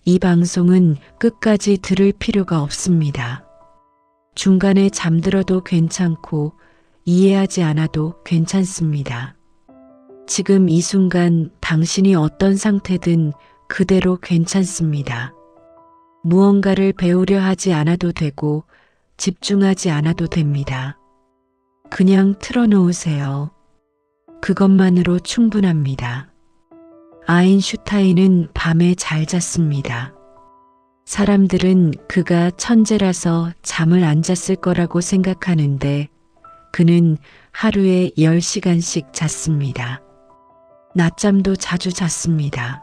이 방송은 끝까지 들을 필요가 없습니다. 중간에 잠들어도 괜찮고 이해하지 않아도 괜찮습니다. 지금 이 순간 당신이 어떤 상태든 그대로 괜찮습니다. 무언가를 배우려 하지 않아도 되고 집중하지 않아도 됩니다. 그냥 틀어놓으세요. 그것만으로 충분합니다. 아인슈타인은 밤에 잘 잤습니다. 사람들은 그가 천재라서 잠을 안 잤을 거라고 생각하는데 그는 하루에 10시간씩 잤습니다. 낮잠도 자주 잤습니다.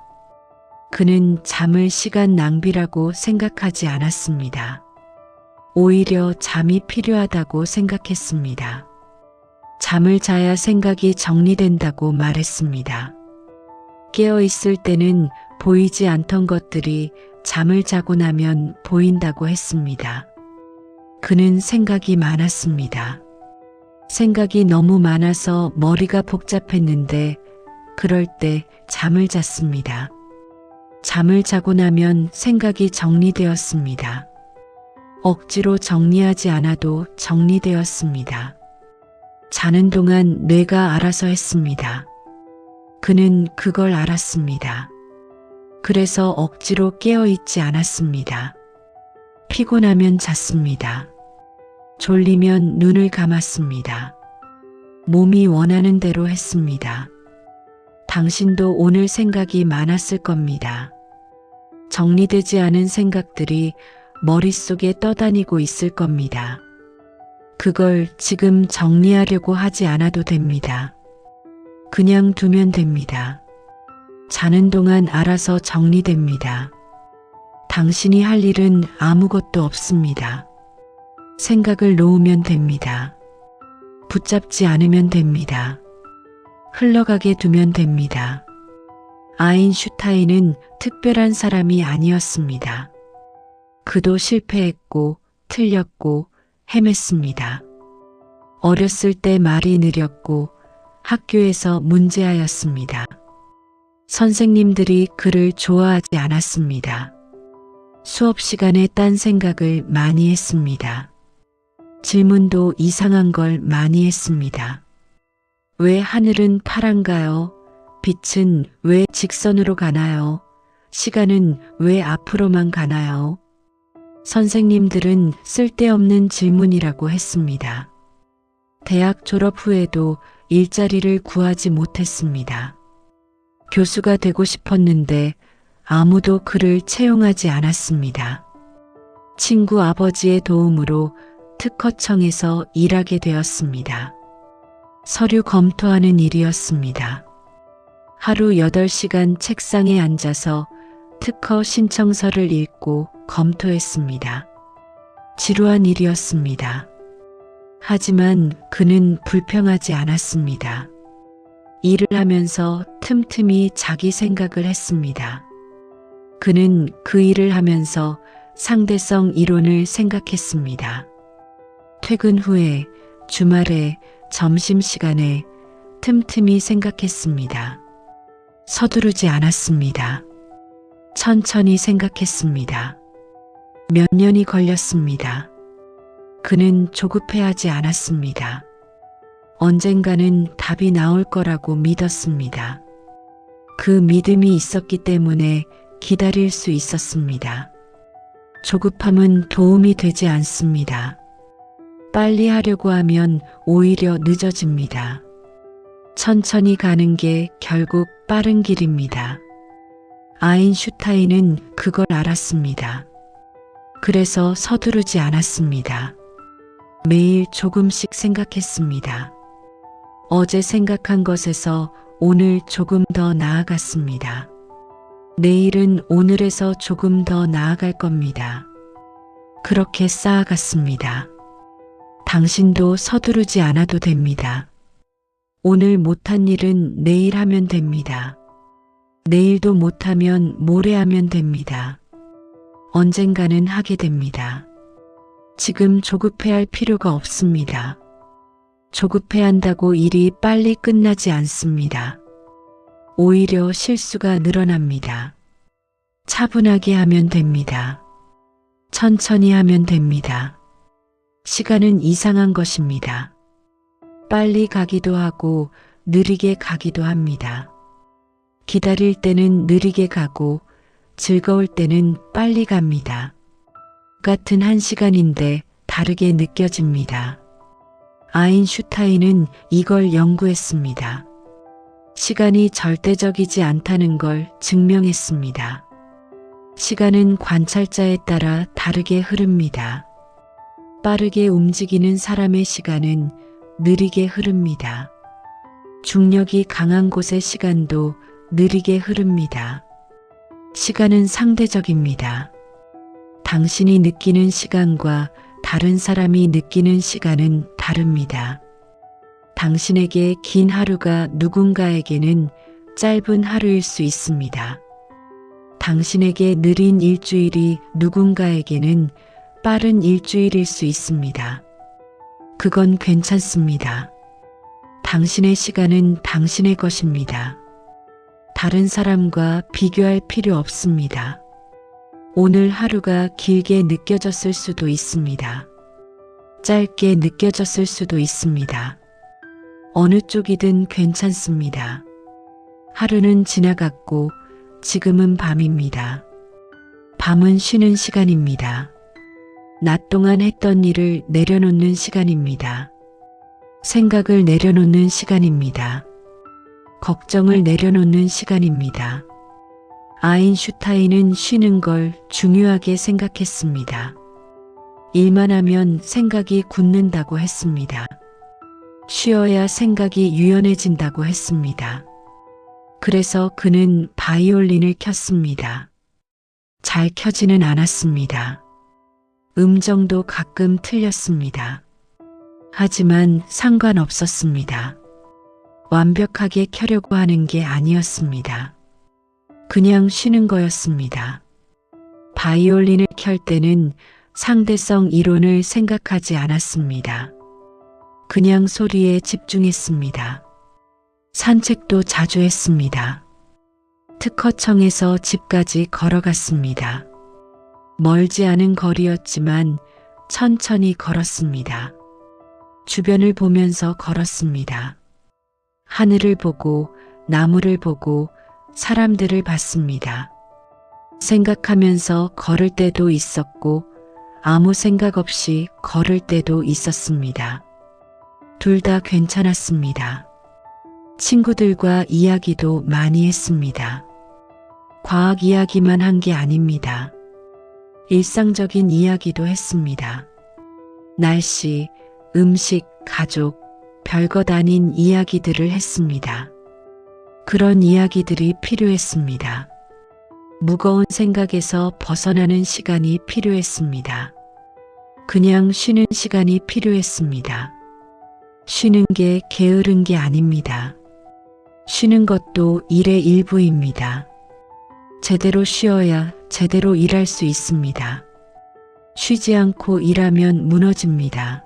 그는 잠을 시간 낭비라고 생각하지 않았습니다. 오히려 잠이 필요하다고 생각했습니다. 잠을 자야 생각이 정리된다고 말했습니다. 깨어있을 때는 보이지 않던 것들이 잠을 자고 나면 보인다고 했습니다. 그는 생각이 많았습니다. 생각이 너무 많아서 머리가 복잡했는데 그럴 때 잠을 잤습니다. 잠을 자고 나면 생각이 정리되었습니다. 억지로 정리하지 않아도 정리되었습니다. 자는 동안 뇌가 알아서 했습니다. 그는 그걸 알았습니다. 그래서 억지로 깨어있지 않았습니다. 피곤하면 잤습니다. 졸리면 눈을 감았습니다. 몸이 원하는 대로 했습니다. 당신도 오늘 생각이 많았을 겁니다. 정리되지 않은 생각들이 머릿속에 떠다니고 있을 겁니다. 그걸 지금 정리하려고 하지 않아도 됩니다. 그냥 두면 됩니다. 자는 동안 알아서 정리됩니다. 당신이 할 일은 아무것도 없습니다. 생각을 놓으면 됩니다. 붙잡지 않으면 됩니다. 흘러가게 두면 됩니다. 아인슈타인은 특별한 사람이 아니었습니다. 그도 실패했고 틀렸고 헤맸습니다. 어렸을 때 말이 느렸고 학교에서 문제아였습니다. 선생님들이 그를 좋아하지 않았습니다. 수업 시간에 딴 생각을 많이 했습니다. 질문도 이상한 걸 많이 했습니다. 왜 하늘은 파란가요? 빛은 왜 직선으로 가나요? 시간은 왜 앞으로만 가나요? 선생님들은 쓸데없는 질문이라고 했습니다. 대학 졸업 후에도 일자리를 구하지 못했습니다. 교수가 되고 싶었는데 아무도 그를 채용하지 않았습니다. 친구 아버지의 도움으로 특허청에서 일하게 되었습니다. 서류 검토하는 일이었습니다. 하루 8시간 책상에 앉아서 특허 신청서를 읽고 검토했습니다. 지루한 일이었습니다. 하지만 그는 불평하지 않았습니다. 일을 하면서 틈틈이 자기 생각을 했습니다. 그는 그 일을 하면서 상대성 이론을 생각했습니다. 퇴근 후에, 주말에, 점심시간에 틈틈이 생각했습니다. 서두르지 않았습니다. 천천히 생각했습니다. 몇 년이 걸렸습니다. 그는 조급해하지 않았습니다. 언젠가는 답이 나올 거라고 믿었습니다. 그 믿음이 있었기 때문에 기다릴 수 있었습니다. 조급함은 도움이 되지 않습니다. 빨리 하려고 하면 오히려 늦어집니다. 천천히 가는 게 결국 빠른 길입니다. 아인슈타인은 그걸 알았습니다. 그래서 서두르지 않았습니다. 매일 조금씩 생각했습니다. 어제 생각한 것에서 오늘 조금 더 나아갔습니다. 내일은 오늘에서 조금 더 나아갈 겁니다. 그렇게 쌓아갔습니다. 당신도 서두르지 않아도 됩니다. 오늘 못한 일은 내일 하면 됩니다. 내일도 못하면 모레 하면 됩니다. 언젠가는 하게 됩니다. 지금 조급해할 필요가 없습니다. 조급해한다고 일이 빨리 끝나지 않습니다. 오히려 실수가 늘어납니다. 차분하게 하면 됩니다. 천천히 하면 됩니다. 시간은 이상한 것입니다. 빨리 가기도 하고 느리게 가기도 합니다. 기다릴 때는 느리게 가고 즐거울 때는 빨리 갑니다. 같은 한 시간인데 다르게 느껴집니다. 아인슈타인은 이걸 연구했습니다. 시간이 절대적이지 않다는 걸 증명했습니다. 시간은 관찰자에 따라 다르게 흐릅니다. 빠르게 움직이는 사람의 시간은 느리게 흐릅니다. 중력이 강한 곳의 시간도 느리게 흐릅니다. 시간은 상대적입니다. 당신이 느끼는 시간과 다른 사람이 느끼는 시간은 다릅니다. 당신에게 긴 하루가 누군가에게는 짧은 하루일 수 있습니다. 당신에게 느린 일주일이 누군가에게는 빠른 일주일일 수 있습니다. 그건 괜찮습니다. 당신의 시간은 당신의 것입니다. 다른 사람과 비교할 필요 없습니다. 오늘 하루가 길게 느껴졌을 수도 있습니다. 짧게 느껴졌을 수도 있습니다. 어느 쪽이든 괜찮습니다. 하루는 지나갔고 지금은 밤입니다. 밤은 쉬는 시간입니다. 낮 동안 했던 일을 내려놓는 시간입니다. 생각을 내려놓는 시간입니다. 걱정을 내려놓는 시간입니다. 아인슈타인은 쉬는 걸 중요하게 생각했습니다. 일만 하면 생각이 굳는다고 했습니다. 쉬어야 생각이 유연해진다고 했습니다. 그래서 그는 바이올린을 켰습니다. 잘 켜지는 않았습니다. 음정도 가끔 틀렸습니다. 하지만 상관없었습니다. 완벽하게 켜려고 하는 게 아니었습니다. 그냥 쉬는 거였습니다. 바이올린을 켤 때는 상대성 이론을 생각하지 않았습니다. 그냥 소리에 집중했습니다. 산책도 자주 했습니다. 특허청에서 집까지 걸어갔습니다. 멀지 않은 거리였지만 천천히 걸었습니다. 주변을 보면서 걸었습니다. 하늘을 보고 나무를 보고 사람들을 봤습니다. 생각하면서 걸을 때도 있었고 아무 생각 없이 걸을 때도 있었습니다. 둘 다 괜찮았습니다. 친구들과 이야기도 많이 했습니다. 과학 이야기만 한 게 아닙니다. 일상적인 이야기도 했습니다. 날씨, 음식, 가족, 별것 아닌 이야기들을 했습니다. 그런 이야기들이 필요했습니다. 무거운 생각에서 벗어나는 시간이 필요했습니다. 그냥 쉬는 시간이 필요했습니다. 쉬는 게 게으른 게 아닙니다. 쉬는 것도 일의 일부입니다. 제대로 쉬어야 제대로 일할 수 있습니다. 쉬지 않고 일하면 무너집니다.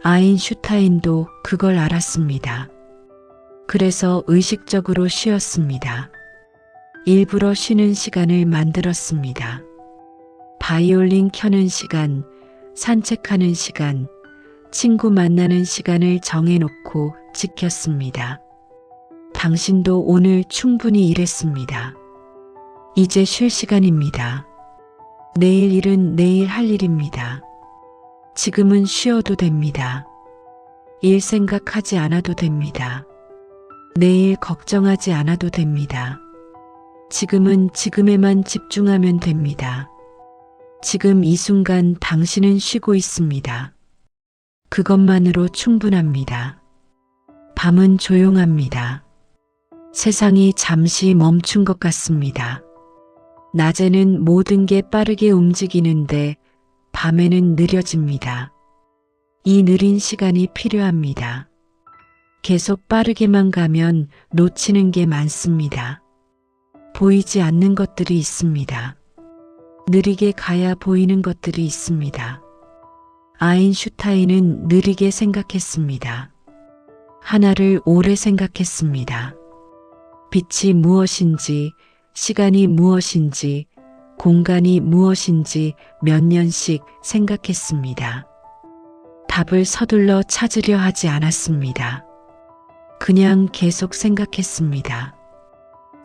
아인슈타인도 그걸 알았습니다. 그래서 의식적으로 쉬었습니다. 일부러 쉬는 시간을 만들었습니다. 바이올린 켜는 시간, 산책하는 시간, 친구 만나는 시간을 정해놓고 지켰습니다. 당신도 오늘 충분히 일했습니다. 이제 쉴 시간입니다. 내일 일은 내일 할 일입니다. 지금은 쉬어도 됩니다. 일 생각하지 않아도 됩니다. 내일 걱정하지 않아도 됩니다. 지금은 지금에만 집중하면 됩니다. 지금 이 순간 당신은 쉬고 있습니다. 그것만으로 충분합니다. 밤은 조용합니다. 세상이 잠시 멈춘 것 같습니다. 낮에는 모든 게 빠르게 움직이는데 밤에는 느려집니다. 이 느린 시간이 필요합니다. 계속 빠르게만 가면 놓치는 게 많습니다. 보이지 않는 것들이 있습니다. 느리게 가야 보이는 것들이 있습니다. 아인슈타인은 느리게 생각했습니다. 하나를 오래 생각했습니다. 빛이 무엇인지, 시간이 무엇인지, 공간이 무엇인지 몇 년씩 생각했습니다. 답을 서둘러 찾으려 하지 않았습니다. 그냥 계속 생각했습니다.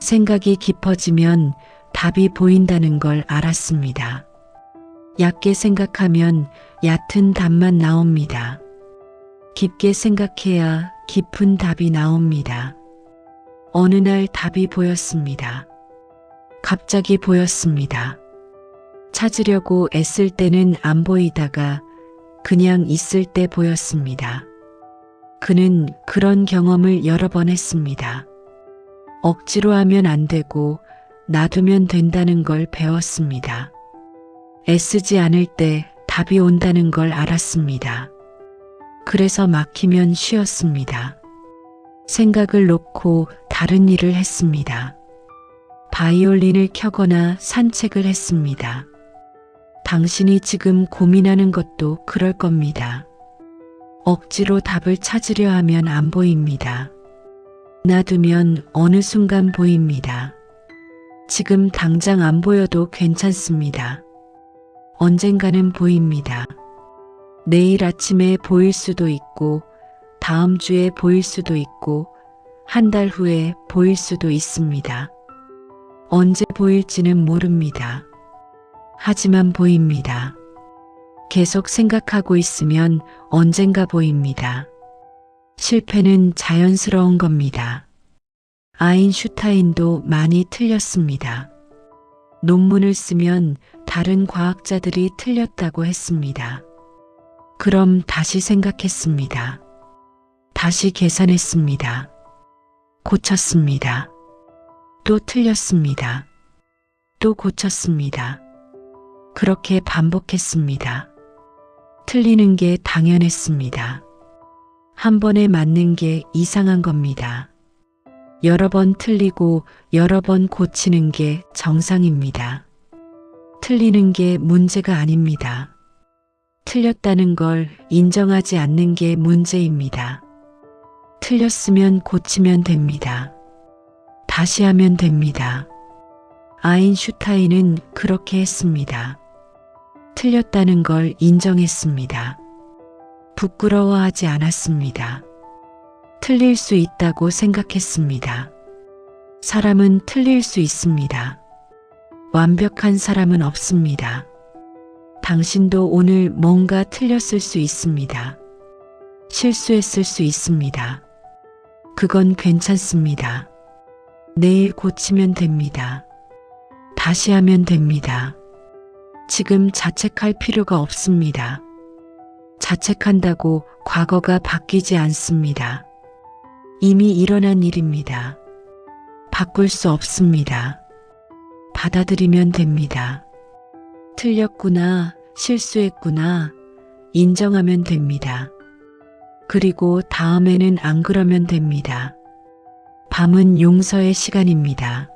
생각이 깊어지면 답이 보인다는 걸 알았습니다. 얕게 생각하면 얕은 답만 나옵니다. 깊게 생각해야 깊은 답이 나옵니다. 어느 날 답이 보였습니다. 갑자기 보였습니다. 찾으려고 애쓸 때는 안 보이다가 그냥 있을 때 보였습니다. 그는 그런 경험을 여러 번 했습니다. 억지로 하면 안 되고 놔두면 된다는 걸 배웠습니다. 애쓰지 않을 때 답이 온다는 걸 알았습니다. 그래서 막히면 쉬었습니다. 생각을 놓고 다른 일을 했습니다. 바이올린을 켜거나 산책을 했습니다. 당신이 지금 고민하는 것도 그럴 겁니다. 억지로 답을 찾으려 하면 안 보입니다. 놔두면 어느 순간 보입니다. 지금 당장 안 보여도 괜찮습니다. 언젠가는 보입니다. 내일 아침에 보일 수도 있고, 다음 주에 보일 수도 있고, 한 달 후에 보일 수도 있습니다. 언제 보일지는 모릅니다. 하지만 보입니다. 계속 생각하고 있으면 언젠가 보입니다. 실패는 자연스러운 겁니다. 아인슈타인도 많이 틀렸습니다. 논문을 쓰면 다른 과학자들이 틀렸다고 했습니다. 그럼 다시 생각했습니다. 다시 계산했습니다. 고쳤습니다. 또 틀렸습니다. 또 고쳤습니다. 그렇게 반복했습니다. 틀리는 게 당연했습니다. 한 번에 맞는 게 이상한 겁니다. 여러 번 틀리고 여러 번 고치는 게 정상입니다. 틀리는 게 문제가 아닙니다. 틀렸다는 걸 인정하지 않는 게 문제입니다. 틀렸으면 고치면 됩니다. 다시 하면 됩니다. 아인슈타인은 그렇게 했습니다. 틀렸다는 걸 인정했습니다. 부끄러워하지 않았습니다. 틀릴 수 있다고 생각했습니다. 사람은 틀릴 수 있습니다. 완벽한 사람은 없습니다. 당신도 오늘 뭔가 틀렸을 수 있습니다. 실수했을 수 있습니다. 그건 괜찮습니다. 내일 고치면 됩니다. 다시 하면 됩니다. 지금 자책할 필요가 없습니다. 자책한다고 과거가 바뀌지 않습니다. 이미 일어난 일입니다. 바꿀 수 없습니다. 받아들이면 됩니다. 틀렸구나, 실수했구나, 인정하면 됩니다. 그리고 다음에는 안 그러면 됩니다. 밤은 용서의 시간입니다.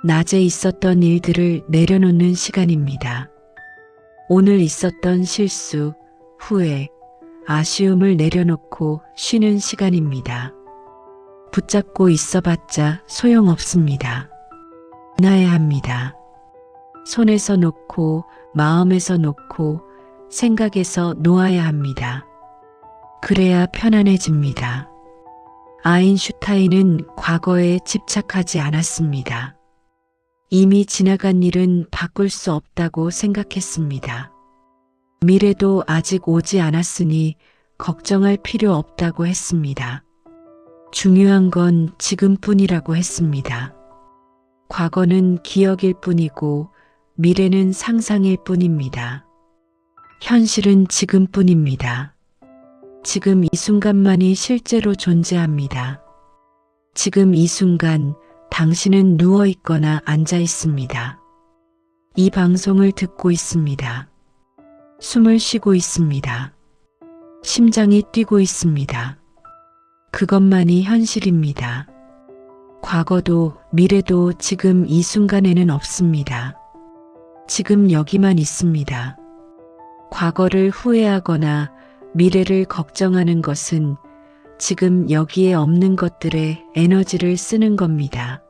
낮에 있었던 일들을 내려놓는 시간입니다. 오늘 있었던 실수, 후회, 아쉬움을 내려놓고 쉬는 시간입니다. 붙잡고 있어봤자 소용없습니다. 놔야 합니다. 손에서 놓고 마음에서 놓고 생각에서 놓아야 합니다. 그래야 편안해집니다. 아인슈타인은 과거에 집착하지 않았습니다. 이미 지나간 일은 바꿀 수 없다고 생각했습니다. 미래도 아직 오지 않았으니 걱정할 필요 없다고 했습니다. 중요한 건 지금뿐이라고 했습니다. 과거는 기억일 뿐이고 미래는 상상일 뿐입니다. 현실은 지금뿐입니다. 지금 이 순간만이 실제로 존재합니다. 지금 이 순간 당신은 누워 있거나 앉아 있습니다. 이 방송을 듣고 있습니다. 숨을 쉬고 있습니다. 심장이 뛰고 있습니다. 그것만이 현실입니다. 과거도 미래도 지금 이 순간에는 없습니다. 지금 여기만 있습니다. 과거를 후회하거나 미래를 걱정하는 것은 지금 여기에 없는 것들에 에너지를 쓰는 겁니다.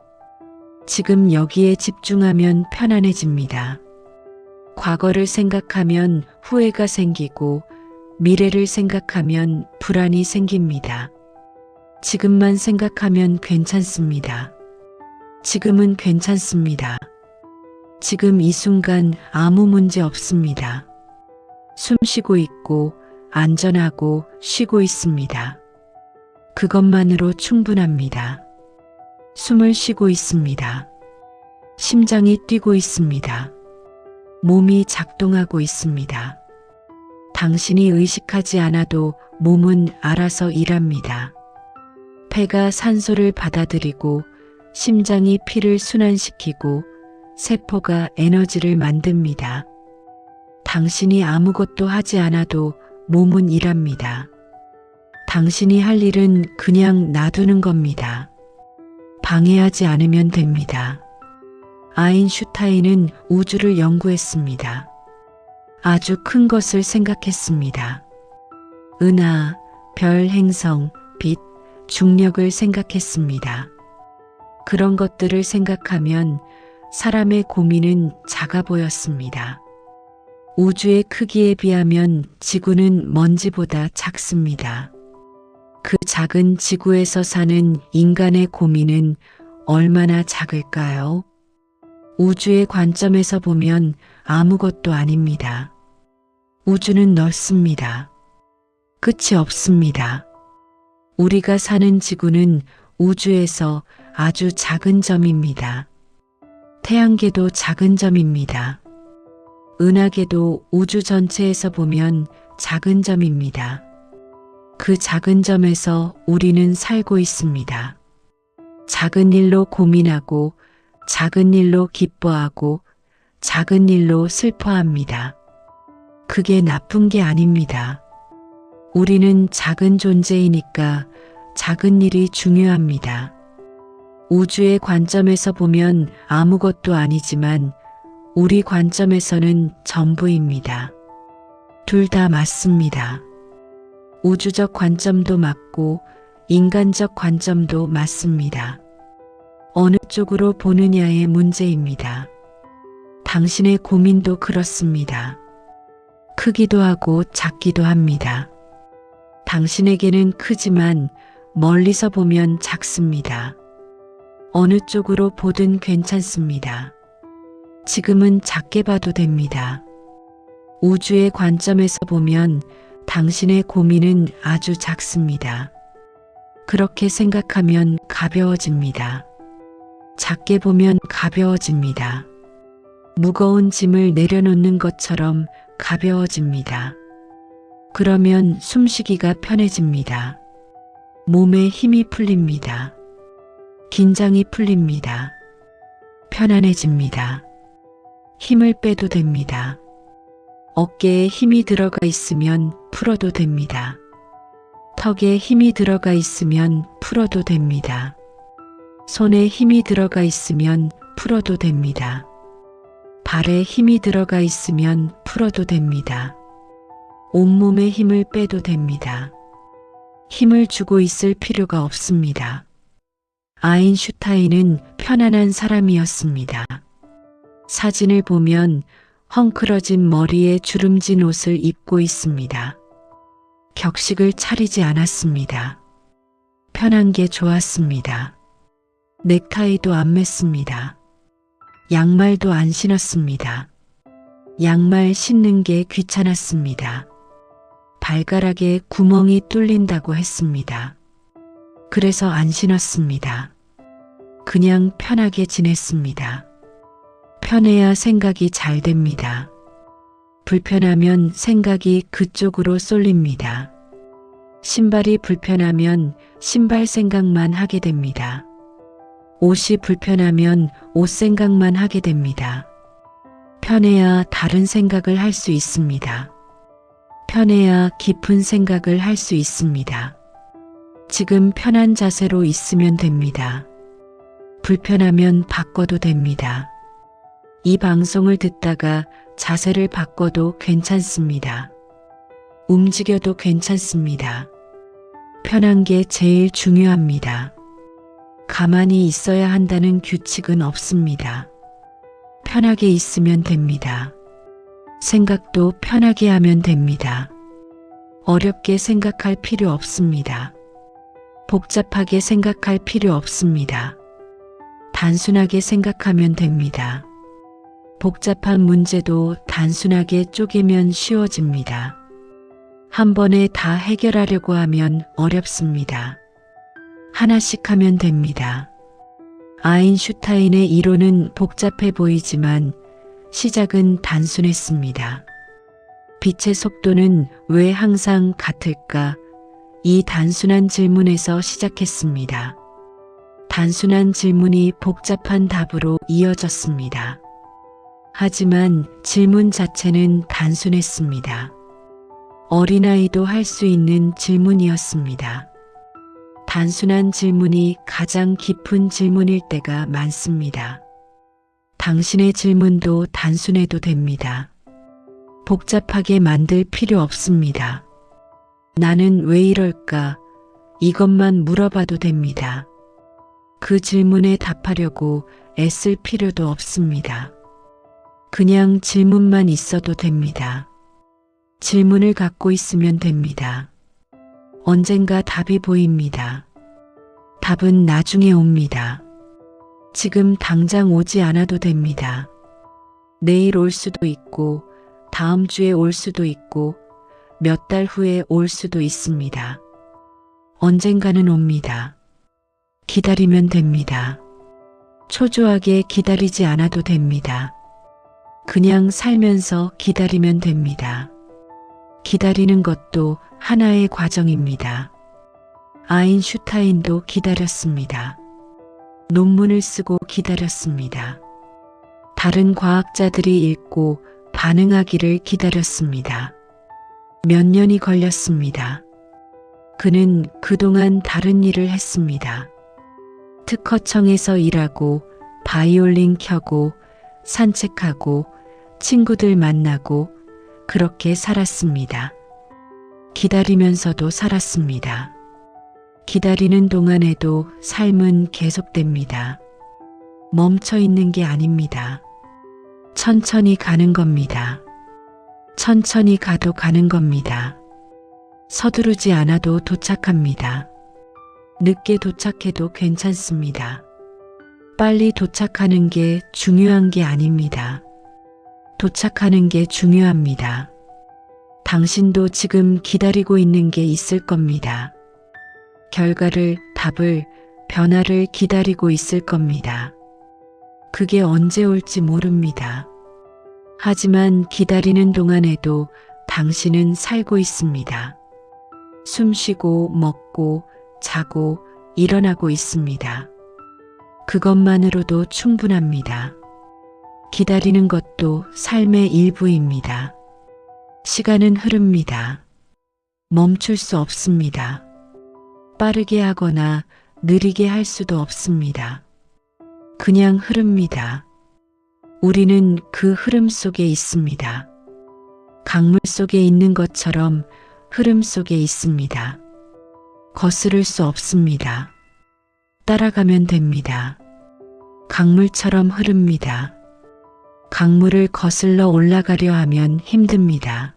지금 여기에 집중하면 편안해집니다. 과거를 생각하면 후회가 생기고 미래를 생각하면 불안이 생깁니다. 지금만 생각하면 괜찮습니다. 지금은 괜찮습니다. 지금 이 순간 아무 문제 없습니다. 숨 쉬고 있고 안전하고 쉬고 있습니다. 그것만으로 충분합니다. 숨을 쉬고 있습니다. 심장이 뛰고 있습니다. 몸이 작동하고 있습니다. 당신이 의식하지 않아도 몸은 알아서 일합니다. 폐가 산소를 받아들이고 심장이 피를 순환시키고 세포가 에너지를 만듭니다. 당신이 아무것도 하지 않아도 몸은 일합니다. 당신이 할 일은 그냥 놔두는 겁니다. 방해하지 않으면 됩니다. 아인슈타인은 우주를 연구했습니다. 아주 큰 것을 생각했습니다. 은하, 별, 행성, 빛, 중력을 생각했습니다. 그런 것들을 생각하면 사람의 고민은 작아 보였습니다. 우주의 크기에 비하면 지구는 먼지보다 작습니다. 그 작은 지구에서 사는 인간의 고민은 얼마나 작을까요? 우주의 관점에서 보면 아무것도 아닙니다. 우주는 넓습니다. 끝이 없습니다. 우리가 사는 지구는 우주에서 아주 작은 점입니다. 태양계도 작은 점입니다. 은하계도 우주 전체에서 보면 작은 점입니다. 그 작은 점에서 우리는 살고 있습니다. 작은 일로 고민하고 작은 일로 기뻐하고 작은 일로 슬퍼합니다. 그게 나쁜 게 아닙니다. 우리는 작은 존재이니까 작은 일이 중요합니다. 우주의 관점에서 보면 아무것도 아니지만 우리 관점에서는 전부입니다. 둘 다 맞습니다. 우주적 관점도 맞고 인간적 관점도 맞습니다. 어느 쪽으로 보느냐의 문제입니다. 당신의 고민도 그렇습니다. 크기도 하고 작기도 합니다. 당신에게는 크지만 멀리서 보면 작습니다. 어느 쪽으로 보든 괜찮습니다. 지금은 작게 봐도 됩니다. 우주의 관점에서 보면 당신의 고민은 아주 작습니다. 그렇게 생각하면 가벼워집니다. 작게 보면 가벼워집니다. 무거운 짐을 내려놓는 것처럼 가벼워집니다. 그러면 숨쉬기가 편해집니다. 몸에 힘이 풀립니다. 긴장이 풀립니다. 편안해집니다. 힘을 빼도 됩니다. 어깨에 힘이 들어가 있으면 풀어도 됩니다. 턱에 힘이 들어가 있으면 풀어도 됩니다. 손에 힘이 들어가 있으면 풀어도 됩니다. 발에 힘이 들어가 있으면 풀어도 됩니다. 온몸에 힘을 빼도 됩니다. 힘을 주고 있을 필요가 없습니다. 아인슈타인은 편안한 사람이었습니다. 사진을 보면 헝클어진 머리에 주름진 옷을 입고 있습니다. 격식을 차리지 않았습니다. 편한 게 좋았습니다. 넥타이도 안 맸습니다. 양말도 안 신었습니다. 양말 신는 게 귀찮았습니다. 발가락에 구멍이 뚫린다고 했습니다. 그래서 안 신었습니다. 그냥 편하게 지냈습니다. 편해야 생각이 잘 됩니다. 불편하면 생각이 그쪽으로 쏠립니다. 신발이 불편하면 신발 생각만 하게 됩니다. 옷이 불편하면 옷 생각만 하게 됩니다. 편해야 다른 생각을 할 수 있습니다. 편해야 깊은 생각을 할 수 있습니다. 지금 편한 자세로 있으면 됩니다. 불편하면 바꿔도 됩니다. 이 방송을 듣다가 자세를 바꿔도 괜찮습니다. 움직여도 괜찮습니다. 편한 게 제일 중요합니다. 가만히 있어야 한다는 규칙은 없습니다. 편하게 있으면 됩니다. 생각도 편하게 하면 됩니다. 어렵게 생각할 필요 없습니다. 복잡하게 생각할 필요 없습니다. 단순하게 생각하면 됩니다. 복잡한 문제도 단순하게 쪼개면 쉬워집니다. 한 번에 다 해결하려고 하면 어렵습니다. 하나씩 하면 됩니다. 아인슈타인의 이론은 복잡해 보이지만 시작은 단순했습니다. 빛의 속도는 왜 항상 같을까? 이 단순한 질문에서 시작했습니다. 단순한 질문이 복잡한 답으로 이어졌습니다. 하지만 질문 자체는 단순했습니다. 어린아이도 할 수 있는 질문이었습니다. 단순한 질문이 가장 깊은 질문일 때가 많습니다. 당신의 질문도 단순해도 됩니다. 복잡하게 만들 필요 없습니다. 나는 왜 이럴까? 이것만 물어봐도 됩니다. 그 질문에 답하려고 애쓸 필요도 없습니다. 그냥 질문만 있어도 됩니다. 질문을 갖고 있으면 됩니다. 언젠가 답이 보입니다. 답은 나중에 옵니다. 지금 당장 오지 않아도 됩니다. 내일 올 수도 있고, 다음 주에 올 수도 있고, 몇 달 후에 올 수도 있습니다. 언젠가는 옵니다. 기다리면 됩니다. 초조하게 기다리지 않아도 됩니다. 그냥 살면서 기다리면 됩니다. 기다리는 것도 하나의 과정입니다. 아인슈타인도 기다렸습니다. 논문을 쓰고 기다렸습니다. 다른 과학자들이 읽고 반응하기를 기다렸습니다. 몇 년이 걸렸습니다. 그는 그동안 다른 일을 했습니다. 특허청에서 일하고 바이올린 켜고 산책하고 친구들 만나고 그렇게 살았습니다. 기다리면서도 살았습니다. 기다리는 동안에도 삶은 계속됩니다. 멈춰 있는 게 아닙니다. 천천히 가는 겁니다. 천천히 가도 가는 겁니다. 서두르지 않아도 도착합니다. 늦게 도착해도 괜찮습니다. 빨리 도착하는 게 중요한 게 아닙니다. 도착하는 게 중요합니다. 당신도 지금 기다리고 있는 게 있을 겁니다. 결과를, 답을, 변화를 기다리고 있을 겁니다. 그게 언제 올지 모릅니다. 하지만 기다리는 동안에도 당신은 살고 있습니다. 숨 쉬고 먹고 자고 일어나고 있습니다. 그것만으로도 충분합니다. 기다리는 것도 삶의 일부입니다. 시간은 흐릅니다. 멈출 수 없습니다. 빠르게 하거나 느리게 할 수도 없습니다. 그냥 흐릅니다. 우리는 그 흐름 속에 있습니다. 강물 속에 있는 것처럼 흐름 속에 있습니다. 거스를 수 없습니다. 따라가면 됩니다. 강물처럼 흐릅니다. 강물을 거슬러 올라가려 하면 힘듭니다.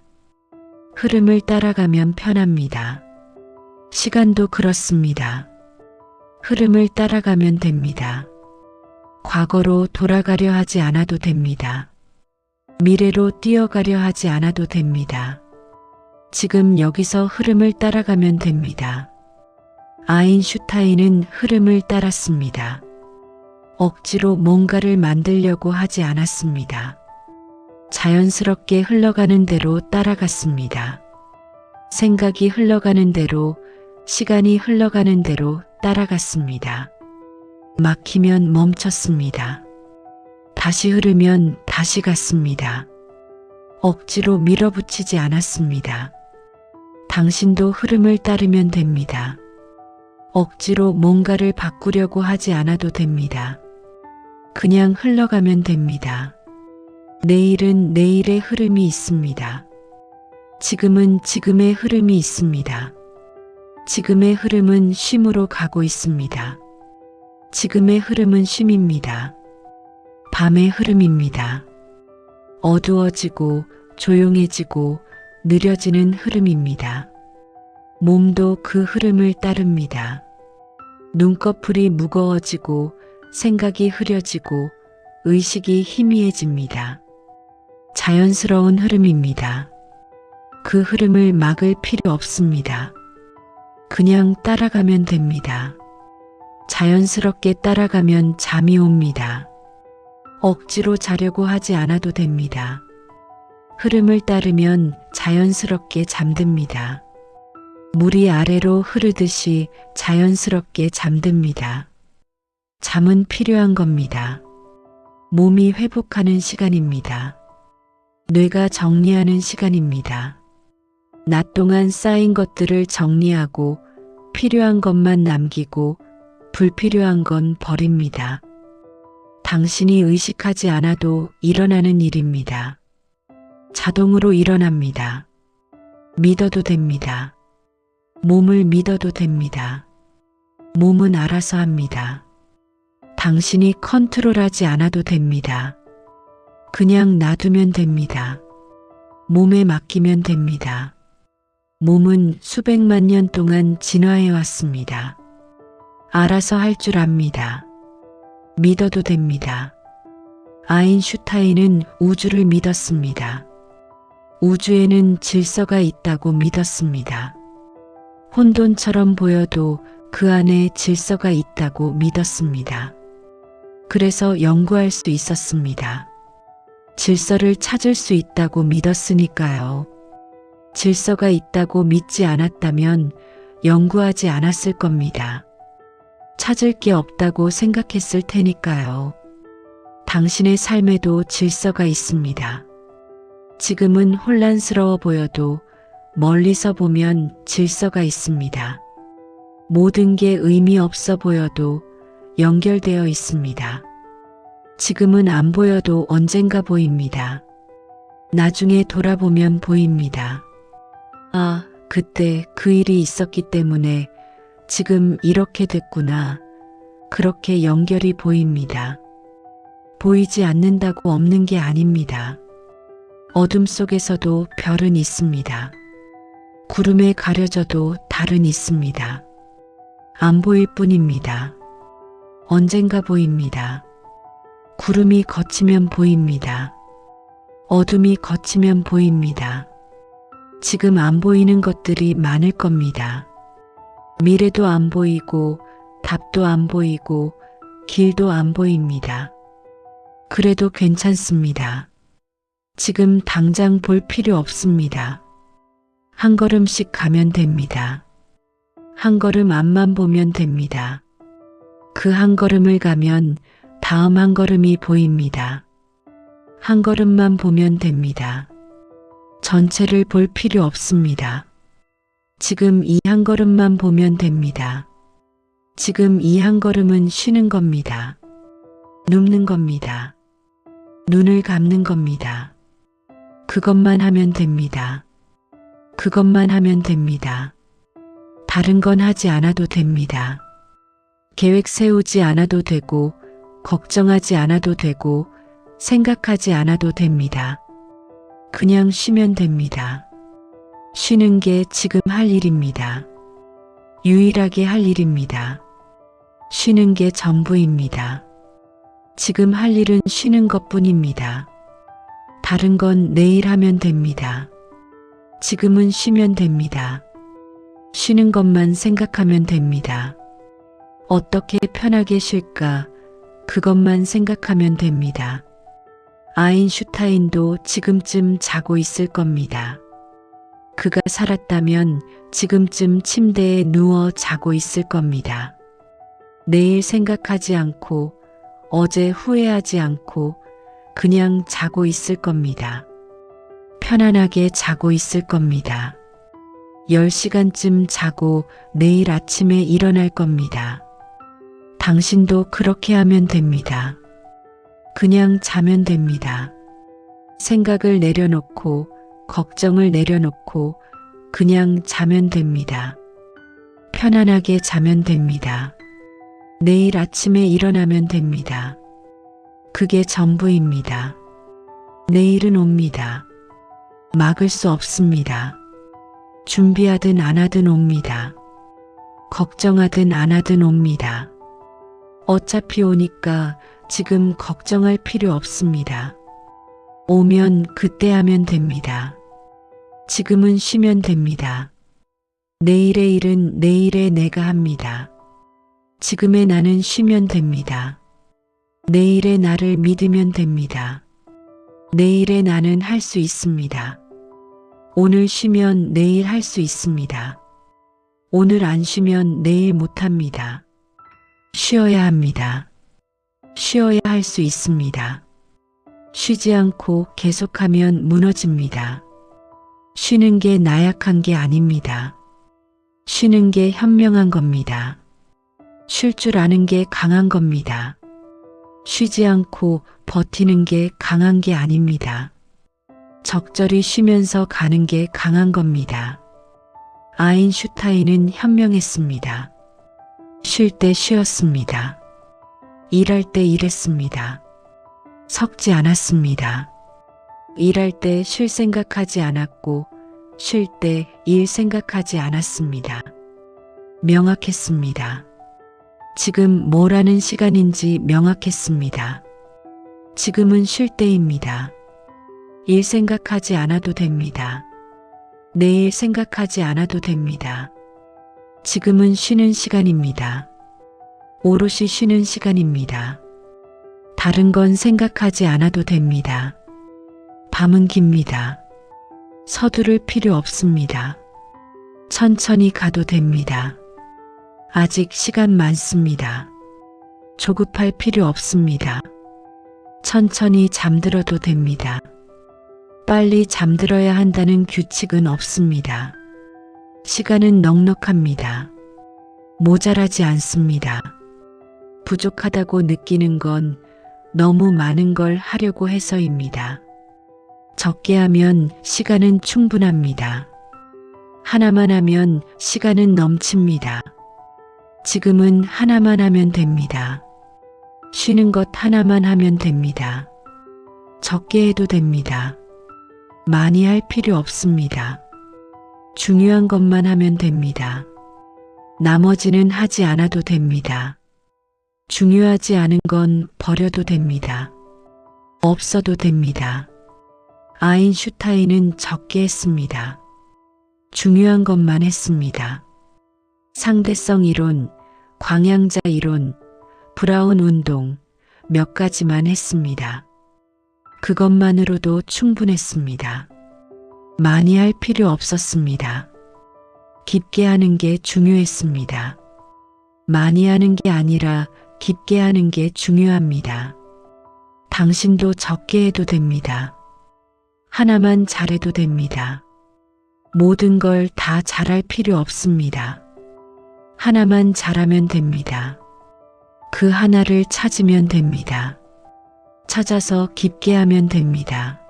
흐름을 따라가면 편합니다. 시간도 그렇습니다. 흐름을 따라가면 됩니다. 과거로 돌아가려 하지 않아도 됩니다. 미래로 뛰어가려 하지 않아도 됩니다. 지금 여기서 흐름을 따라가면 됩니다. 아인슈타인은 흐름을 따랐습니다. 억지로 뭔가를 만들려고 하지 않았습니다. 자연스럽게 흘러가는 대로 따라갔습니다. 생각이 흘러가는 대로, 시간이 흘러가는 대로 따라갔습니다. 막히면 멈췄습니다. 다시 흐르면 다시 갔습니다. 억지로 밀어붙이지 않았습니다. 당신도 흐름을 따르면 됩니다. 억지로 뭔가를 바꾸려고 하지 않아도 됩니다. 그냥 흘러가면 됩니다. 내일은 내일의 흐름이 있습니다. 지금은 지금의 흐름이 있습니다. 지금의 흐름은 쉼으로 가고 있습니다. 지금의 흐름은 쉼입니다. 밤의 흐름입니다. 어두워지고 조용해지고 느려지는 흐름입니다. 몸도 그 흐름을 따릅니다. 눈꺼풀이 무거워지고 생각이 흐려지고 의식이 희미해집니다. 자연스러운 흐름입니다. 그 흐름을 막을 필요 없습니다. 그냥 따라가면 됩니다. 자연스럽게 따라가면 잠이 옵니다. 억지로 자려고 하지 않아도 됩니다. 흐름을 따르면 자연스럽게 잠듭니다. 물이 아래로 흐르듯이 자연스럽게 잠듭니다. 잠은 필요한 겁니다. 몸이 회복하는 시간입니다. 뇌가 정리하는 시간입니다. 낮 동안 쌓인 것들을 정리하고 필요한 것만 남기고 불필요한 건 버립니다. 당신이 의식하지 않아도 일어나는 일입니다. 자동으로 일어납니다. 믿어도 됩니다. 몸을 믿어도 됩니다. 몸은 알아서 합니다. 당신이 컨트롤하지 않아도 됩니다. 그냥 놔두면 됩니다. 몸에 맡기면 됩니다. 몸은 수백만 년 동안 진화해 왔습니다. 알아서 할 줄 압니다. 믿어도 됩니다. 아인슈타인은 우주를 믿었습니다. 우주에는 질서가 있다고 믿었습니다. 혼돈처럼 보여도 그 안에 질서가 있다고 믿었습니다. 그래서 연구할 수 있었습니다. 질서를 찾을 수 있다고 믿었으니까요. 질서가 있다고 믿지 않았다면 연구하지 않았을 겁니다. 찾을 게 없다고 생각했을 테니까요. 당신의 삶에도 질서가 있습니다. 지금은 혼란스러워 보여도 멀리서 보면 질서가 있습니다. 모든 게 의미 없어 보여도 연결되어 있습니다. 지금은 안 보여도 언젠가 보입니다. 나중에 돌아보면 보입니다. 아, 그때 그 일이 있었기 때문에 지금 이렇게 됐구나. 그렇게 연결이 보입니다. 보이지 않는다고 없는 게 아닙니다. 어둠 속에서도 별은 있습니다. 구름에 가려져도 달은 있습니다. 안 보일 뿐입니다. 언젠가 보입니다. 구름이 걷히면 보입니다. 어둠이 걷히면 보입니다. 지금 안 보이는 것들이 많을 겁니다. 미래도 안 보이고 답도 안 보이고 길도 안 보입니다. 그래도 괜찮습니다. 지금 당장 볼 필요 없습니다. 한 걸음씩 가면 됩니다. 한 걸음 앞만 보면 됩니다. 그 한 걸음을 가면 다음 한 걸음이 보입니다. 한 걸음만 보면 됩니다. 전체를 볼 필요 없습니다. 지금 이 한 걸음만 보면 됩니다. 지금 이 한 걸음은 쉬는 겁니다. 눕는 겁니다. 눈을 감는 겁니다. 그것만 하면 됩니다. 그것만 하면 됩니다. 다른 건 하지 않아도 됩니다. 계획 세우지 않아도 되고 걱정하지 않아도 되고 생각하지 않아도 됩니다. 그냥 쉬면 됩니다. 쉬는 게 지금 할 일입니다. 유일하게 할 일입니다. 쉬는 게 전부입니다. 지금 할 일은 쉬는 것뿐입니다. 다른 건 내일 하면 됩니다. 지금은 쉬면 됩니다. 쉬는 것만 생각하면 됩니다. 어떻게 편하게 쉴까? 그것만 생각하면 됩니다. 아인슈타인도 지금쯤 자고 있을 겁니다. 그가 살았다면 지금쯤 침대에 누워 자고 있을 겁니다. 내일 생각하지 않고 어제 후회하지 않고 그냥 자고 있을 겁니다. 편안하게 자고 있을 겁니다. 10시간쯤 자고 내일 아침에 일어날 겁니다. 당신도 그렇게 하면 됩니다. 그냥 자면 됩니다. 생각을 내려놓고 걱정을 내려놓고 그냥 자면 됩니다. 편안하게 자면 됩니다. 내일 아침에 일어나면 됩니다. 그게 전부입니다. 내일은 옵니다. 막을 수 없습니다. 준비하든 안 하든 옵니다. 걱정하든 안 하든 옵니다. 어차피 오니까 지금 걱정할 필요 없습니다. 오면 그때 하면 됩니다. 지금은 쉬면 됩니다. 내일의 일은 내일에 내가 합니다. 지금의 나는 쉬면 됩니다. 내일의 나를 믿으면 됩니다. 내일의 나는 할 수 있습니다. 오늘 쉬면 내일 할 수 있습니다. 오늘 안 쉬면 내일 못합니다. 쉬어야 합니다. 쉬어야 할 수 있습니다. 쉬지 않고 계속하면 무너집니다. 쉬는 게 나약한 게 아닙니다. 쉬는 게 현명한 겁니다. 쉴 줄 아는 게 강한 겁니다. 쉬지 않고 버티는 게 강한 게 아닙니다. 적절히 쉬면서 가는 게 강한 겁니다. 아인슈타인은 현명했습니다. 쉴 때 쉬었습니다. 일할 때 일했습니다. 섞지 않았습니다. 일할 때 쉴 생각하지 않았고 쉴 때 일 생각하지 않았습니다. 명확했습니다. 지금 뭘 하는 시간인지 명확했습니다. 지금은 쉴 때입니다. 일 생각하지 않아도 됩니다. 내일 생각하지 않아도 됩니다. 지금은 쉬는 시간입니다. 오롯이 쉬는 시간입니다. 다른 건 생각하지 않아도 됩니다. 밤은 깁니다. 서두를 필요 없습니다. 천천히 가도 됩니다. 아직 시간 많습니다. 조급할 필요 없습니다. 천천히 잠들어도 됩니다. 빨리 잠들어야 한다는 규칙은 없습니다. 시간은 넉넉합니다. 모자라지 않습니다. 부족하다고 느끼는 건 너무 많은 걸 하려고 해서입니다. 적게 하면 시간은 충분합니다. 하나만 하면 시간은 넘칩니다. 지금은 하나만 하면 됩니다. 쉬는 것 하나만 하면 됩니다. 적게 해도 됩니다. 많이 할 필요 없습니다. 중요한 것만 하면 됩니다. 나머지는 하지 않아도 됩니다. 중요하지 않은 건 버려도 됩니다. 없어도 됩니다. 아인슈타인은 적게 했습니다. 중요한 것만 했습니다. 상대성 이론, 광양자 이론, 브라운 운동 몇 가지만 했습니다. 그것만으로도 충분했습니다. 많이 할 필요 없었습니다. 깊게 하는 게 중요했습니다. 많이 하는 게 아니라 깊게 하는 게 중요합니다. 당신도 적게 해도 됩니다. 하나만 잘해도 됩니다. 모든 걸 다 잘할 필요 없습니다. 하나만 잘하면 됩니다. 그 하나를 찾으면 됩니다. 찾아서 깊게 하면 됩니다.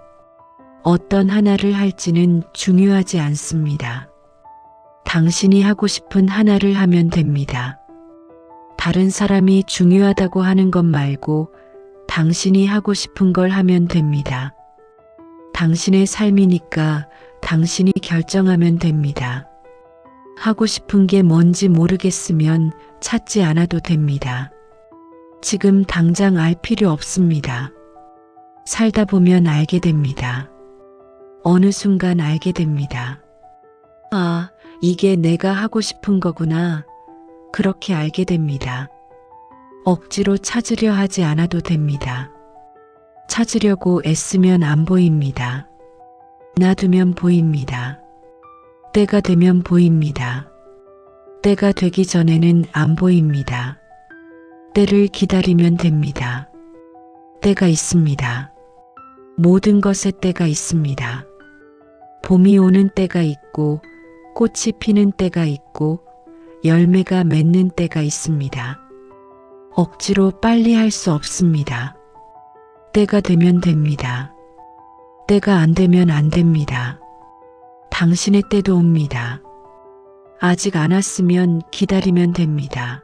어떤 하나를 할지는 중요하지 않습니다. 당신이 하고 싶은 하나를 하면 됩니다. 다른 사람이 중요하다고 하는 것 말고 당신이 하고 싶은 걸 하면 됩니다. 당신의 삶이니까 당신이 결정하면 됩니다. 하고 싶은 게 뭔지 모르겠으면 찾지 않아도 됩니다. 지금 당장 알 필요 없습니다. 살다 보면 알게 됩니다. 어느 순간 알게 됩니다. 아, 이게 내가 하고 싶은 거구나. 그렇게 알게 됩니다. 억지로 찾으려 하지 않아도 됩니다. 찾으려고 애쓰면 안 보입니다. 놔두면 보입니다. 때가 되면 보입니다. 때가 되기 전에는 안 보입니다. 때를 기다리면 됩니다. 때가 있습니다. 모든 것에 때가 있습니다. 봄이 오는 때가 있고 꽃이 피는 때가 있고 열매가 맺는 때가 있습니다. 억지로 빨리 할 수 없습니다. 때가 되면 됩니다. 때가 안 되면 안 됩니다. 당신의 때도 옵니다. 아직 안 왔으면 기다리면 됩니다.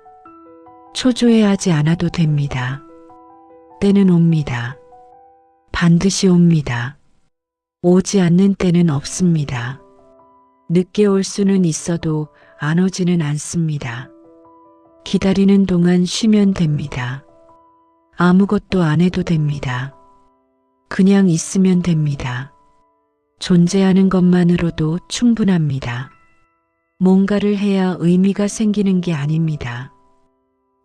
초조해하지 않아도 됩니다. 때는 옵니다. 반드시 옵니다. 오지 않는 때는 없습니다. 늦게 올 수는 있어도 안 오지는 않습니다. 기다리는 동안 쉬면 됩니다. 아무것도 안 해도 됩니다. 그냥 있으면 됩니다. 존재하는 것만으로도 충분합니다. 뭔가를 해야 의미가 생기는 게 아닙니다.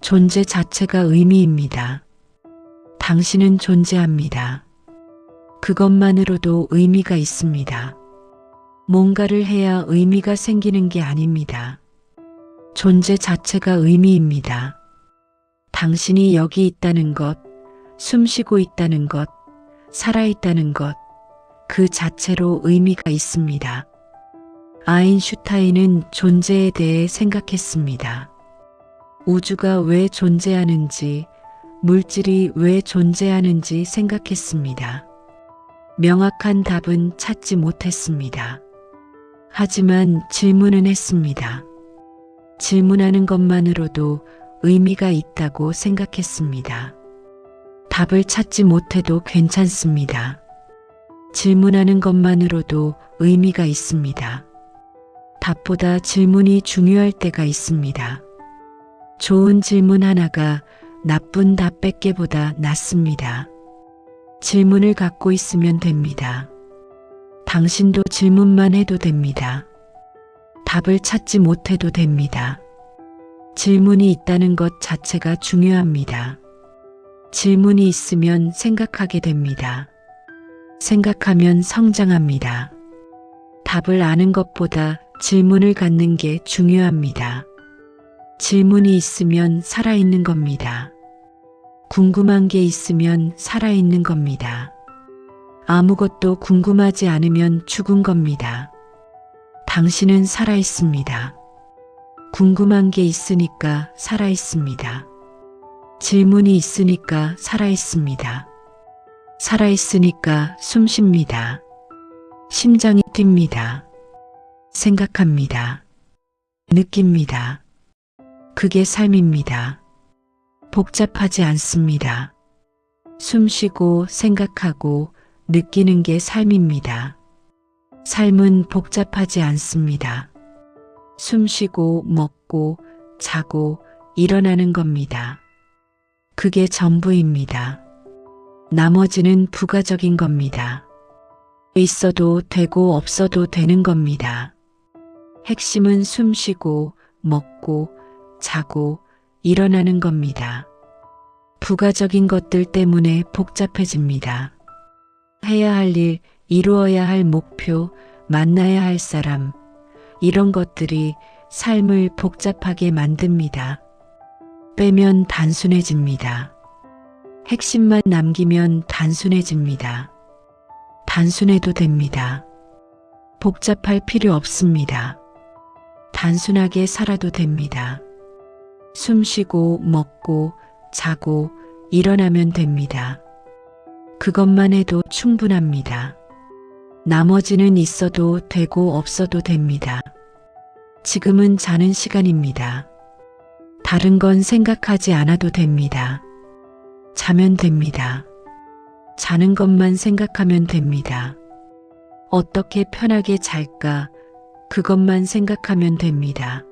존재 자체가 의미입니다. 당신은 존재합니다. 그것만으로도 의미가 있습니다. 뭔가를 해야 의미가 생기는 게 아닙니다. 존재 자체가 의미입니다. 당신이 여기 있다는 것, 숨쉬고 있다는 것, 살아있다는 것, 그 자체로 의미가 있습니다. 아인슈타인은 존재에 대해 생각했습니다. 우주가 왜 존재하는지, 물질이 왜 존재하는지 생각했습니다. 명확한 답은 찾지 못했습니다. 하지만 질문은 했습니다. 질문하는 것만으로도 의미가 있다고 생각했습니다. 답을 찾지 못해도 괜찮습니다. 질문하는 것만으로도 의미가 있습니다. 답보다 질문이 중요할 때가 있습니다. 좋은 질문 하나가 나쁜 답 100개보다 낫습니다. 질문을 갖고 있으면 됩니다. 당신도 질문만 해도 됩니다. 답을 찾지 못해도 됩니다. 질문이 있다는 것 자체가 중요합니다. 질문이 있으면 생각하게 됩니다. 생각하면 성장합니다. 답을 아는 것보다 질문을 갖는 게 중요합니다. 질문이 있으면 살아있는 겁니다. 궁금한 게 있으면 살아있는 겁니다. 아무것도 궁금하지 않으면 죽은 겁니다. 당신은 살아있습니다. 궁금한 게 있으니까 살아있습니다. 질문이 있으니까 살아있습니다. 살아있으니까 숨쉽니다. 심장이 뜁니다. 생각합니다. 느낍니다. 그게 삶입니다. 복잡하지 않습니다. 숨쉬고 생각하고 느끼는 게 삶입니다. 삶은 복잡하지 않습니다. 숨쉬고 먹고 자고 일어나는 겁니다. 그게 전부입니다. 나머지는 부가적인 겁니다. 있어도 되고 없어도 되는 겁니다. 핵심은 숨쉬고 먹고 자고 일어나는 겁니다. 부가적인 것들 때문에 복잡해집니다. 해야 할 일, 이루어야 할 목표, 만나야 할 사람, 이런 것들이 삶을 복잡하게 만듭니다. 빼면 단순해집니다. 핵심만 남기면 단순해집니다. 단순해도 됩니다. 복잡할 필요 없습니다. 단순하게 살아도 됩니다. 숨쉬고 먹고 자고 일어나면 됩니다. 그것만 해도 충분합니다. 나머지는 있어도 되고 없어도 됩니다. 지금은 자는 시간입니다. 다른 건 생각하지 않아도 됩니다. 자면 됩니다. 자는 것만 생각하면 됩니다. 어떻게 편하게 잘까? 그것만 생각하면 됩니다.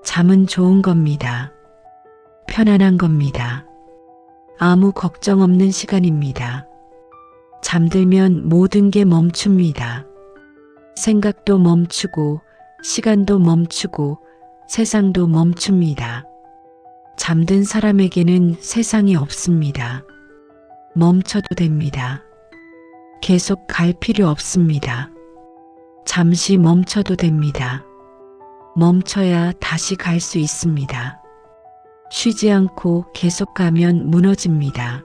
잠은 좋은 겁니다. 편안한 겁니다. 아무 걱정 없는 시간입니다. 잠들면 모든 게 멈춥니다. 생각도 멈추고 시간도 멈추고 세상도 멈춥니다. 잠든 사람에게는 세상이 없습니다. 멈춰도 됩니다. 계속 갈 필요 없습니다. 잠시 멈춰도 됩니다. 멈춰야 다시 갈 수 있습니다. 쉬지 않고 계속 가면 무너집니다.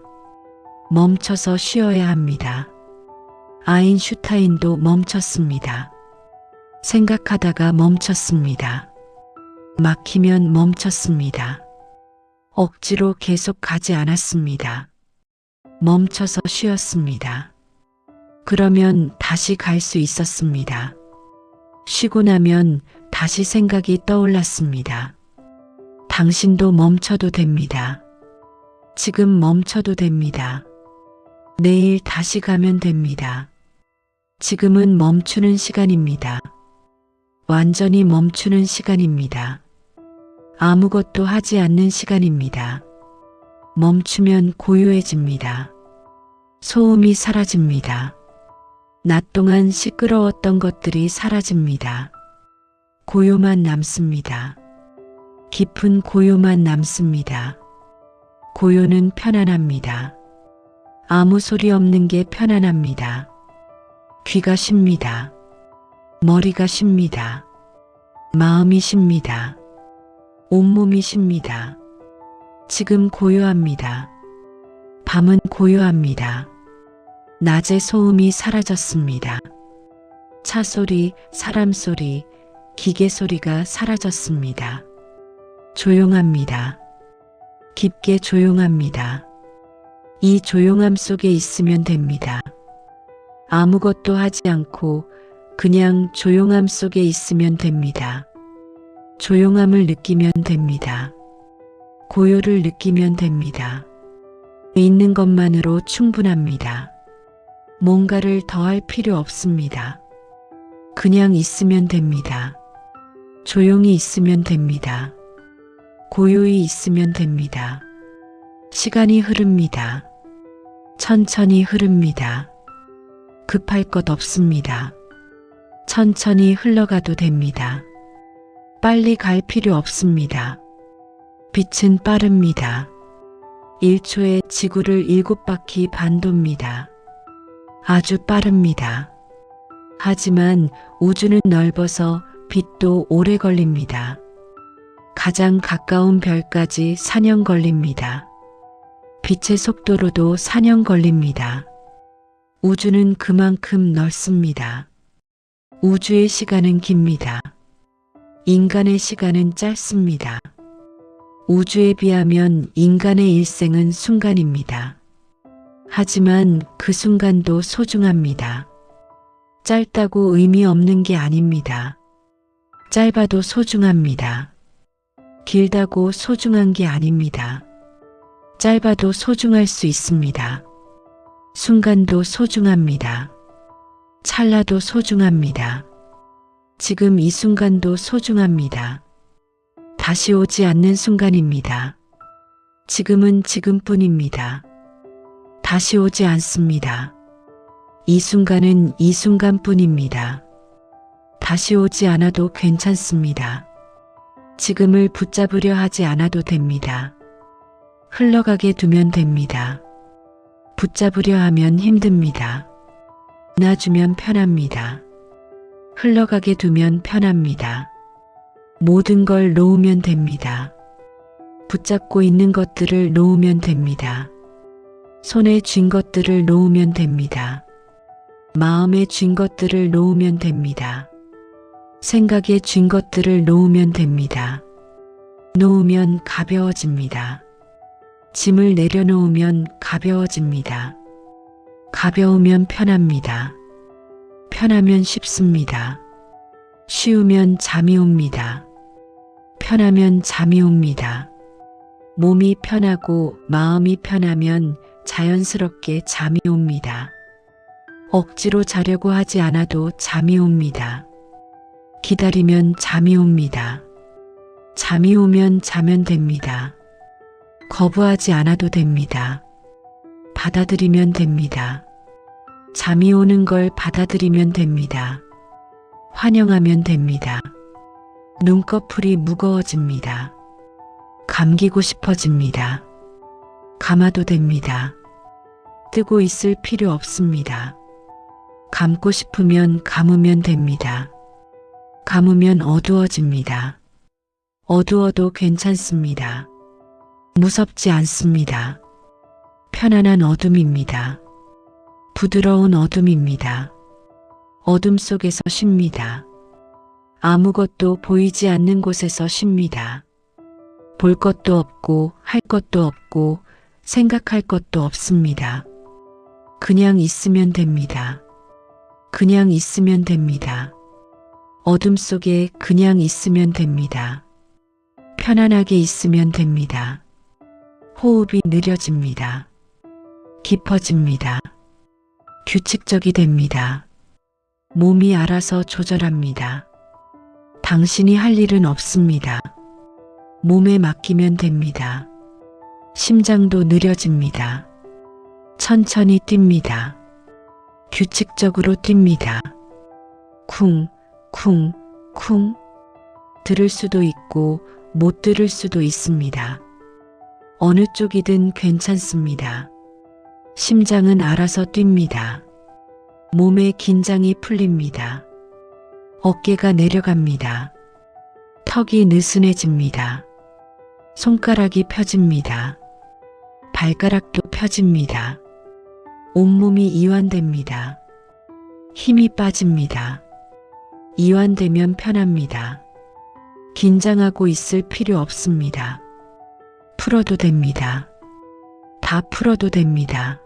멈춰서 쉬어야 합니다. 아인슈타인도 멈췄습니다. 생각하다가 멈췄습니다. 막히면 멈췄습니다. 억지로 계속 가지 않았습니다. 멈춰서 쉬었습니다. 그러면 다시 갈 수 있었습니다. 쉬고 나면 다시 생각이 떠올랐습니다. 당신도 멈춰도 됩니다. 지금 멈춰도 됩니다. 내일 다시 가면 됩니다. 지금은 멈추는 시간입니다. 완전히 멈추는 시간입니다. 아무것도 하지 않는 시간입니다. 멈추면 고요해집니다. 소음이 사라집니다. 낮 동안 시끄러웠던 것들이 사라집니다. 고요만 남습니다. 깊은 고요만 남습니다. 고요는 편안합니다. 아무 소리 없는 게 편안합니다. 귀가 쉽니다. 머리가 쉽니다. 마음이 쉽니다. 온몸이 쉽니다. 지금 고요합니다. 밤은 고요합니다. 낮의 소음이 사라졌습니다. 차 소리, 사람 소리, 기계 소리가 사라졌습니다. 조용합니다. 깊게 조용합니다. 이 조용함 속에 있으면 됩니다. 아무것도 하지 않고 그냥 조용함 속에 있으면 됩니다. 조용함을 느끼면 됩니다. 고요를 느끼면 됩니다. 있는 것만으로 충분합니다. 뭔가를 더할 필요 없습니다. 그냥 있으면 됩니다. 조용히 있으면 됩니다. 고요히 있으면 됩니다. 시간이 흐릅니다. 천천히 흐릅니다. 급할 것 없습니다. 천천히 흘러가도 됩니다. 빨리 갈 필요 없습니다. 빛은 빠릅니다. 1초에 지구를 7바퀴 반 돕니다. 아주 빠릅니다. 하지만 우주는 넓어서 빛도 오래 걸립니다. 가장 가까운 별까지 4년 걸립니다. 빛의 속도로도 4년 걸립니다. 우주는 그만큼 넓습니다. 우주의 시간은 깁니다. 인간의 시간은 짧습니다. 우주에 비하면 인간의 일생은 순간입니다. 하지만 그 순간도 소중합니다. 짧다고 의미 없는 게 아닙니다. 짧아도 소중합니다. 길다고 소중한 게 아닙니다. 짧아도 소중할 수 있습니다. 순간도 소중합니다. 찰나도 소중합니다. 지금 이 순간도 소중합니다. 다시 오지 않는 순간입니다. 지금은 지금뿐입니다. 다시 오지 않습니다. 이 순간은 이 순간뿐입니다. 다시 오지 않아도 괜찮습니다. 지금을 붙잡으려 하지 않아도 됩니다. 흘러가게 두면 됩니다. 붙잡으려 하면 힘듭니다. 놔주면 편합니다. 흘러가게 두면 편합니다. 모든 걸 놓으면 됩니다. 붙잡고 있는 것들을 놓으면 됩니다. 손에 쥔 것들을 놓으면 됩니다. 마음에 쥔 것들을 놓으면 됩니다. 생각에 쥔 것들을 놓으면 됩니다. 놓으면 가벼워집니다. 짐을 내려놓으면 가벼워집니다. 가벼우면 편합니다. 편하면 쉽습니다. 쉬우면 잠이 옵니다. 편하면 잠이 옵니다. 몸이 편하고 마음이 편하면 자연스럽게 잠이 옵니다. 억지로 자려고 하지 않아도 잠이 옵니다. 기다리면 잠이 옵니다. 잠이 오면 자면 됩니다. 거부하지 않아도 됩니다. 받아들이면 됩니다. 잠이 오는 걸 받아들이면 됩니다. 환영하면 됩니다. 눈꺼풀이 무거워집니다. 감기고 싶어집니다. 감아도 됩니다. 뜨고 있을 필요 없습니다. 감고 싶으면 감으면 됩니다. 감으면 어두워집니다. 어두워도 괜찮습니다. 무섭지 않습니다. 편안한 어둠입니다. 부드러운 어둠입니다. 어둠 속에서 쉽니다. 아무것도 보이지 않는 곳에서 쉽니다. 볼 것도 없고 할 것도 없고 생각할 것도 없습니다. 그냥 있으면 됩니다. 그냥 있으면 됩니다. 어둠 속에 그냥 있으면 됩니다. 편안하게 있으면 됩니다. 호흡이 느려집니다. 깊어집니다. 규칙적이 됩니다. 몸이 알아서 조절합니다. 당신이 할 일은 없습니다. 몸에 맡기면 됩니다. 심장도 느려집니다. 천천히 뜁니다. 규칙적으로 뜁니다. 쿵, 쿵, 쿵. 들을 수도 있고 못 들을 수도 있습니다. 어느 쪽이든 괜찮습니다. 심장은 알아서 뜁니다. 몸의 긴장이 풀립니다. 어깨가 내려갑니다. 턱이 느슨해집니다. 손가락이 펴집니다. 발가락도 펴집니다. 온몸이 이완됩니다. 힘이 빠집니다. 이완되면 편합니다. 긴장하고 있을 필요 없습니다. 풀어도 됩니다. 다 풀어도 됩니다.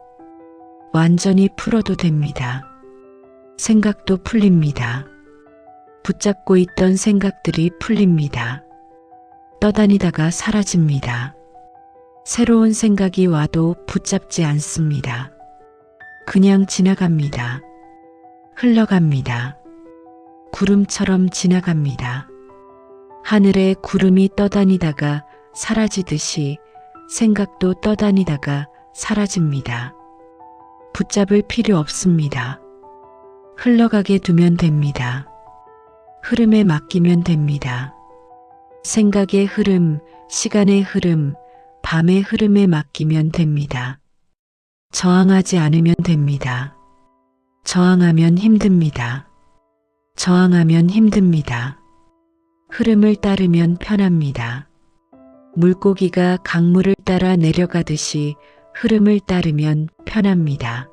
완전히 풀어도 됩니다. 생각도 풀립니다. 붙잡고 있던 생각들이 풀립니다. 떠다니다가 사라집니다. 새로운 생각이 와도 붙잡지 않습니다. 그냥 지나갑니다. 흘러갑니다. 구름처럼 지나갑니다. 하늘에 구름이 떠다니다가 사라지듯이 생각도 떠다니다가 사라집니다. 붙잡을 필요 없습니다. 흘러가게 두면 됩니다. 흐름에 맡기면 됩니다. 생각의 흐름, 시간의 흐름, 밤의 흐름에 맡기면 됩니다. 저항하지 않으면 됩니다. 저항하면 힘듭니다. 저항하면 힘듭니다. 흐름을 따르면 편합니다. 물고기가 강물을 따라 내려가듯이 흐름을 따르면 편합니다.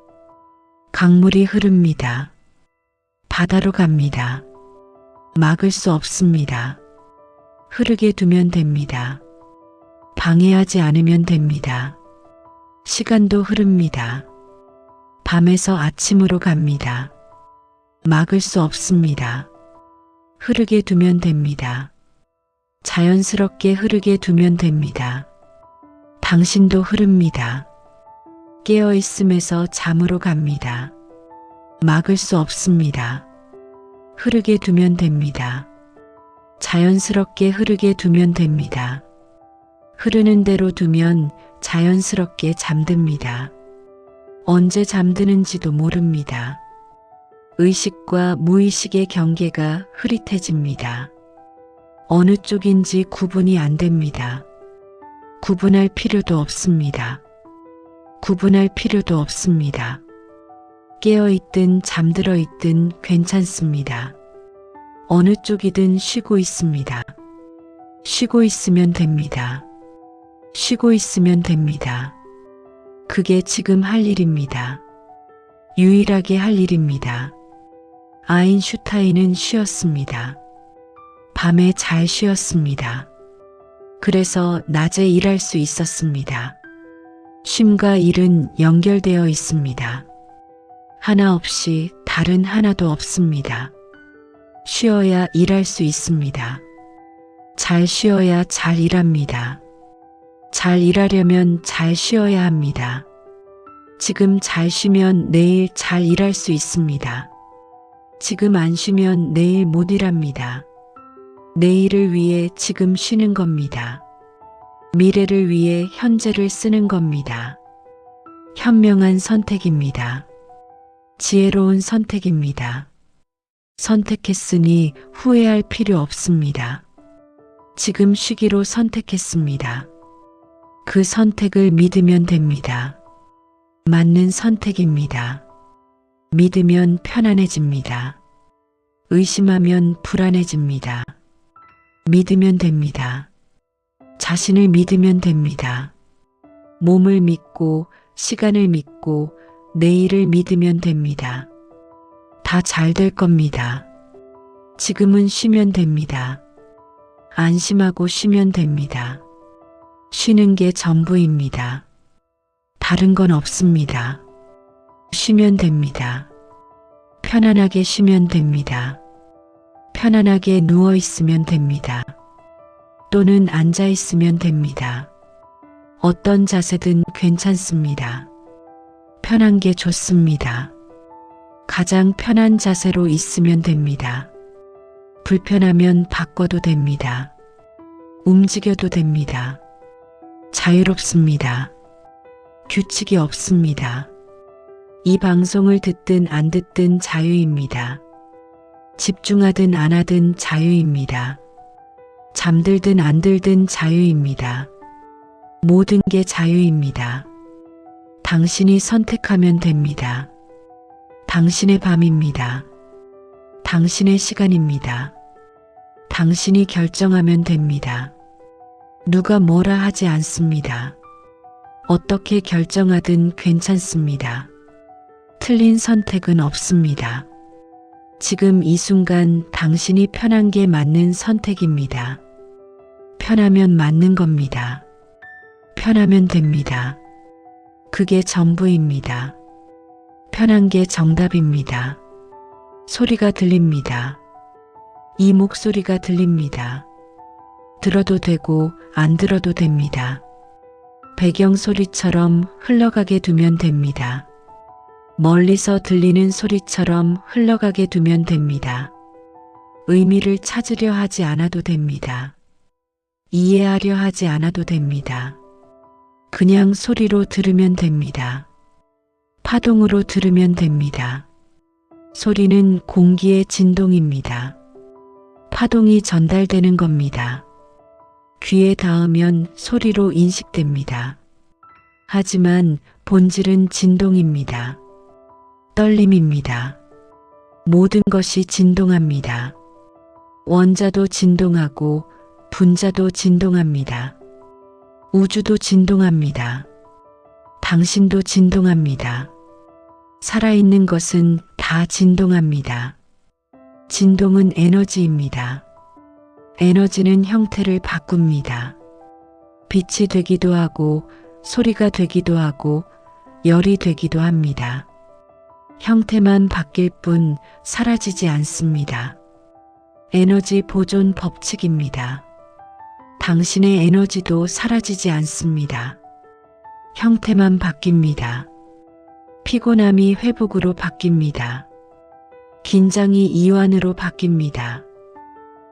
강물이 흐릅니다. 바다로 갑니다. 막을 수 없습니다. 흐르게 두면 됩니다. 방해하지 않으면 됩니다. 시간도 흐릅니다. 밤에서 아침으로 갑니다. 막을 수 없습니다. 흐르게 두면 됩니다. 자연스럽게 흐르게 두면 됩니다. 당신도 흐릅니다. 깨어있음에서 잠으로 갑니다. 막을 수 없습니다. 흐르게 두면 됩니다. 자연스럽게 흐르게 두면 됩니다. 흐르는 대로 두면 자연스럽게 잠듭니다. 언제 잠드는지도 모릅니다. 의식과 무의식의 경계가 흐릿해집니다. 어느 쪽인지 구분이 안 됩니다. 구분할 필요도 없습니다. 구분할 필요도 없습니다. 깨어있든 잠들어 있든 괜찮습니다. 어느 쪽이든 쉬고 있습니다. 쉬고 있으면 됩니다. 쉬고 있으면 됩니다. 그게 지금 할 일입니다. 유일하게 할 일입니다. 아인슈타인은 쉬었습니다. 밤에 잘 쉬었습니다. 그래서 낮에 일할 수 있었습니다. 쉼과 일은 연결되어 있습니다. 하나 없이 다른 하나도 없습니다. 쉬어야 일할 수 있습니다. 잘 쉬어야 잘 일합니다. 잘 일하려면 잘 쉬어야 합니다. 지금 잘 쉬면 내일 잘 일할 수 있습니다. 지금 안 쉬면 내일 못 일합니다. 내일을 위해 지금 쉬는 겁니다. 미래를 위해 현재를 쓰는 겁니다. 현명한 선택입니다. 지혜로운 선택입니다. 선택했으니 후회할 필요 없습니다. 지금 쉬기로 선택했습니다. 그 선택을 믿으면 됩니다. 맞는 선택입니다. 믿으면 편안해집니다. 의심하면 불안해집니다. 믿으면 됩니다. 자신을 믿으면 됩니다. 몸을 믿고 시간을 믿고 내일을 믿으면 됩니다. 다 잘 될 겁니다. 지금은 쉬면 됩니다. 안심하고 쉬면 됩니다. 쉬는 게 전부입니다. 다른 건 없습니다. 쉬면 됩니다. 편안하게 쉬면 됩니다. 편안하게 누워 있으면 됩니다. 또는 앉아 있으면 됩니다. 어떤 자세든 괜찮습니다. 편한 게 좋습니다. 가장 편한 자세로 있으면 됩니다. 불편하면 바꿔도 됩니다. 움직여도 됩니다. 자유롭습니다. 규칙이 없습니다. 이 방송을 듣든 안 듣든 자유입니다. 집중하든 안 하든 자유입니다. 잠들든 안 들든 자유입니다. 모든 게 자유입니다. 당신이 선택하면 됩니다. 당신의 밤입니다. 당신의 시간입니다. 당신이 결정하면 됩니다. 누가 뭐라 하지 않습니다. 어떻게 결정하든 괜찮습니다. 틀린 선택은 없습니다. 지금 이 순간 당신이 편한 게 맞는 선택입니다. 편하면 맞는 겁니다. 편하면 됩니다. 그게 전부입니다. 편한 게 정답입니다. 소리가 들립니다. 이 목소리가 들립니다. 들어도 되고 안 들어도 됩니다. 배경 소리처럼 흘러가게 두면 됩니다. 멀리서 들리는 소리처럼 흘러가게 두면 됩니다. 의미를 찾으려 하지 않아도 됩니다. 이해하려 하지 않아도 됩니다. 그냥 소리로 들으면 됩니다. 파동으로 들으면 됩니다. 소리는 공기의 진동입니다. 파동이 전달되는 겁니다. 귀에 닿으면 소리로 인식됩니다. 하지만 본질은 진동입니다. 떨림입니다. 모든 것이 진동합니다. 원자도 진동하고 분자도 진동합니다. 우주도 진동합니다. 당신도 진동합니다. 살아있는 것은 다 진동합니다. 진동은 에너지입니다. 에너지는 형태를 바꿉니다. 빛이 되기도 하고 소리가 되기도 하고 열이 되기도 합니다. 형태만 바뀔 뿐 사라지지 않습니다. 에너지 보존 법칙입니다. 당신의 에너지도 사라지지 않습니다. 형태만 바뀝니다. 피곤함이 회복으로 바뀝니다. 긴장이 이완으로 바뀝니다.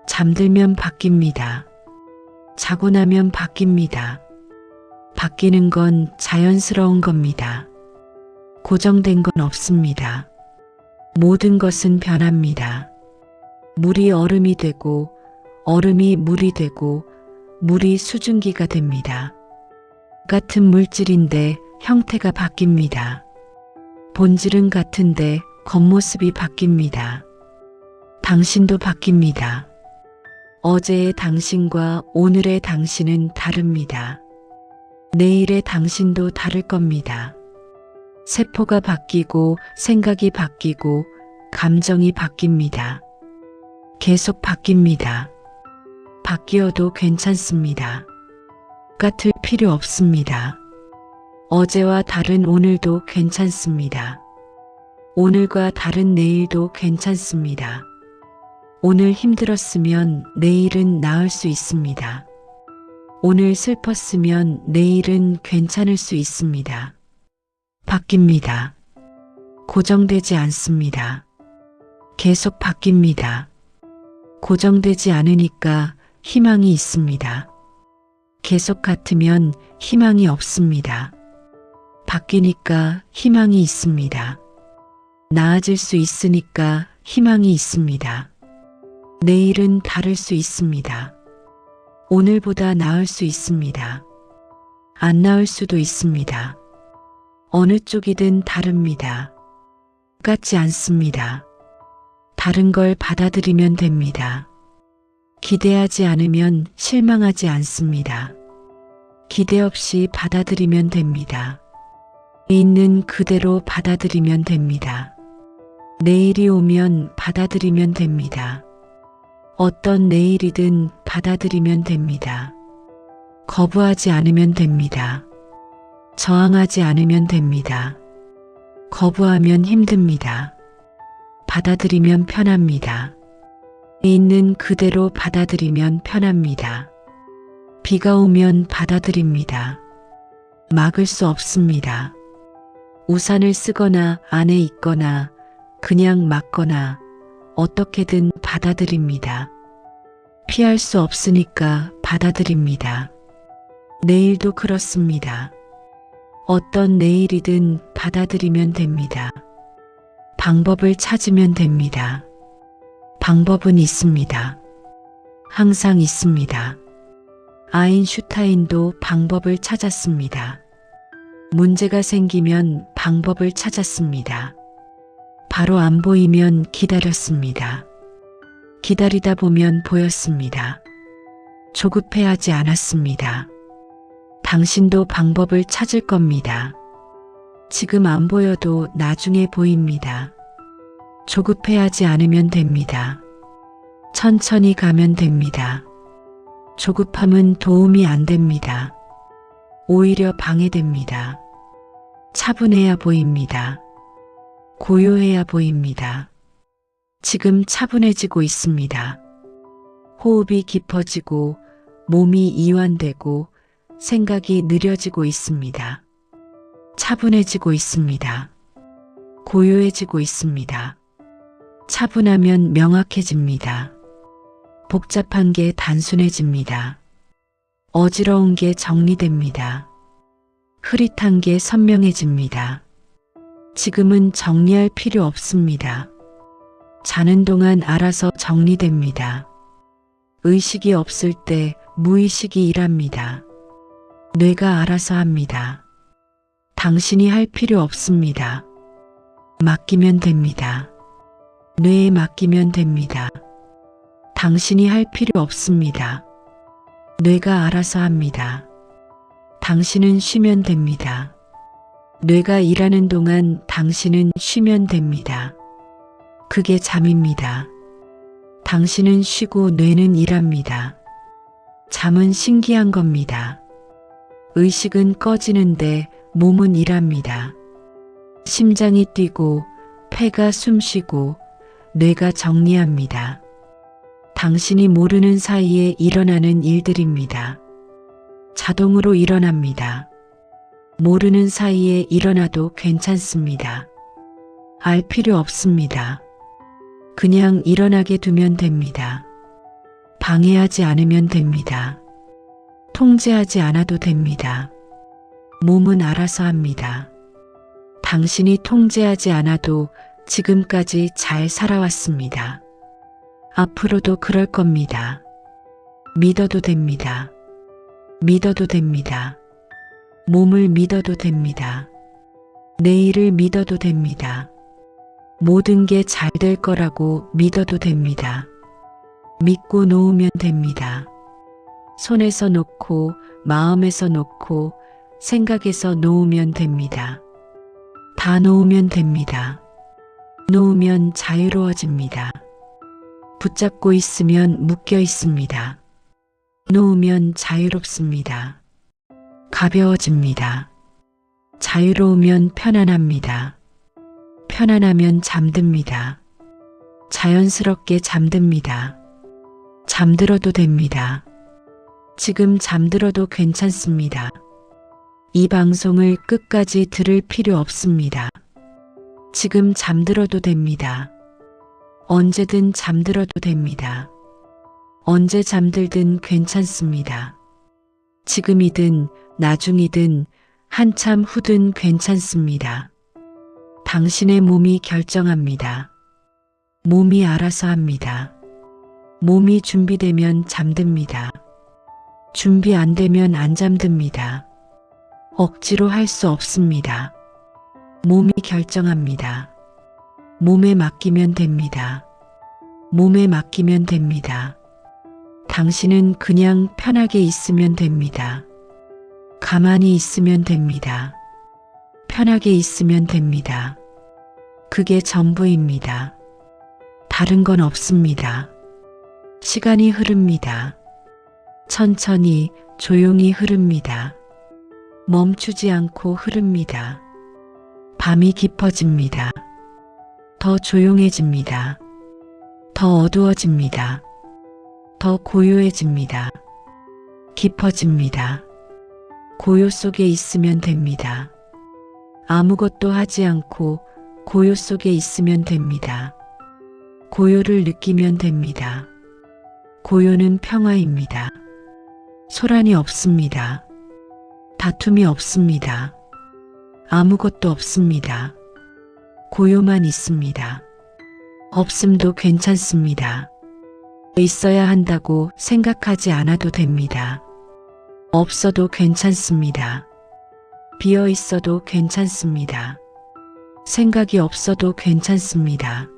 잠들면 바뀝니다. 자고 나면 바뀝니다. 바뀌는 건 자연스러운 겁니다. 고정된 건 없습니다. 모든 것은 변합니다. 물이 얼음이 되고 얼음이 물이 되고 물이 수증기가 됩니다. 같은 물질인데 형태가 바뀝니다. 본질은 같은데 겉모습이 바뀝니다. 당신도 바뀝니다. 어제의 당신과 오늘의 당신은 다릅니다. 내일의 당신도 다를 겁니다. 세포가 바뀌고 생각이 바뀌고 감정이 바뀝니다. 계속 바뀝니다. 바뀌어도 괜찮습니다. 같을 필요 없습니다. 어제와 다른 오늘도 괜찮습니다. 오늘과 다른 내일도 괜찮습니다. 오늘 힘들었으면 내일은 나을 수 있습니다. 오늘 슬펐으면 내일은 괜찮을 수 있습니다. 바뀝니다. 고정되지 않습니다. 계속 바뀝니다. 고정되지 않으니까 희망이 있습니다. 계속 같으면 희망이 없습니다. 바뀌니까 희망이 있습니다. 나아질 수 있으니까 희망이 있습니다. 내일은 다를 수 있습니다. 오늘보다 나을 수 있습니다. 안 나을 수도 있습니다. 어느 쪽이든 다릅니다. 똑같지 않습니다. 다른 걸 받아들이면 됩니다. 기대하지 않으면 실망하지 않습니다. 기대 없이 받아들이면 됩니다. 있는 그대로 받아들이면 됩니다. 내일이 오면 받아들이면 됩니다. 어떤 내일이든 받아들이면 됩니다. 거부하지 않으면 됩니다. 저항하지 않으면 됩니다. 거부하면 힘듭니다. 받아들이면 편합니다. 있는 그대로 받아들이면 편합니다. 비가 오면 받아들입니다. 막을 수 없습니다. 우산을 쓰거나 안에 있거나 그냥 맞거나 어떻게든 받아들입니다. 피할 수 없으니까 받아들입니다. 내일도 그렇습니다. 어떤 내일이든 받아들이면 됩니다. 방법을 찾으면 됩니다. 방법은 있습니다. 항상 있습니다. 아인슈타인도 방법을 찾았습니다. 문제가 생기면 방법을 찾았습니다. 바로 안 보이면 기다렸습니다. 기다리다 보면 보였습니다. 조급해하지 않았습니다. 당신도 방법을 찾을 겁니다. 지금 안 보여도 나중에 보입니다. 조급해하지 않으면 됩니다. 천천히 가면 됩니다. 조급함은 도움이 안 됩니다. 오히려 방해됩니다. 차분해야 보입니다. 고요해야 보입니다. 지금 차분해지고 있습니다. 호흡이 깊어지고 몸이 이완되고 생각이 느려지고 있습니다. 차분해지고 있습니다. 고요해지고 있습니다. 차분하면 명확해집니다. 복잡한 게 단순해집니다. 어지러운 게 정리됩니다. 흐릿한 게 선명해집니다. 지금은 정리할 필요 없습니다. 자는 동안 알아서 정리됩니다. 의식이 없을 때 무의식이 일합니다. 뇌가 알아서 합니다. 당신이 할 필요 없습니다. 맡기면 됩니다. 뇌에 맡기면 됩니다. 당신이 할 필요 없습니다. 뇌가 알아서 합니다. 당신은 쉬면 됩니다. 뇌가 일하는 동안 당신은 쉬면 됩니다. 그게 잠입니다. 당신은 쉬고 뇌는 일합니다. 잠은 신기한 겁니다. 의식은 꺼지는데 몸은 일합니다. 심장이 뛰고 폐가 숨쉬고 뇌가 정리합니다. 당신이 모르는 사이에 일어나는 일들입니다. 자동으로 일어납니다. 모르는 사이에 일어나도 괜찮습니다. 알 필요 없습니다. 그냥 일어나게 두면 됩니다. 방해하지 않으면 됩니다. 통제하지 않아도 됩니다. 몸은 알아서 합니다. 당신이 통제하지 않아도 지금까지 잘 살아왔습니다. 앞으로도 그럴 겁니다. 믿어도 됩니다. 믿어도 됩니다. 몸을 믿어도 됩니다. 내일을 믿어도 됩니다. 모든 게 잘 될 거라고 믿어도 됩니다. 믿고 놓으면 됩니다. 손에서 놓고 마음에서 놓고 생각에서 놓으면 됩니다. 다 놓으면 됩니다. 놓으면 자유로워집니다. 붙잡고 있으면 묶여 있습니다. 놓으면 자유롭습니다. 가벼워집니다. 자유로우면 편안합니다. 편안하면 잠듭니다. 자연스럽게 잠듭니다. 잠들어도 됩니다. 지금 잠들어도 괜찮습니다. 이 방송을 끝까지 들을 필요 없습니다. 지금 잠들어도 됩니다. 언제든 잠들어도 됩니다. 언제 잠들든 괜찮습니다. 지금이든 나중이든 한참 후든 괜찮습니다. 당신의 몸이 결정합니다. 몸이 알아서 합니다. 몸이 준비되면 잠듭니다. 준비 안 되면 안 잠듭니다. 억지로 할 수 없습니다. 몸이 결정합니다. 몸에 맡기면 됩니다. 몸에 맡기면 됩니다. 당신은 그냥 편하게 있으면 됩니다. 가만히 있으면 됩니다. 편하게 있으면 됩니다. 그게 전부입니다. 다른 건 없습니다. 시간이 흐릅니다. 천천히 조용히 흐릅니다. 멈추지 않고 흐릅니다. 밤이 깊어집니다. 더 조용해집니다. 더 어두워집니다. 더 고요해집니다. 깊어집니다. 고요 속에 있으면 됩니다. 아무것도 하지 않고 고요 속에 있으면 됩니다. 고요를 느끼면 됩니다. 고요는 평화입니다. 소란이 없습니다. 다툼이 없습니다. 아무것도 없습니다. 고요만 있습니다. 없음도 괜찮습니다. 있어야 한다고 생각하지 않아도 됩니다. 없어도 괜찮습니다. 비어 있어도 괜찮습니다. 생각이 없어도 괜찮습니다.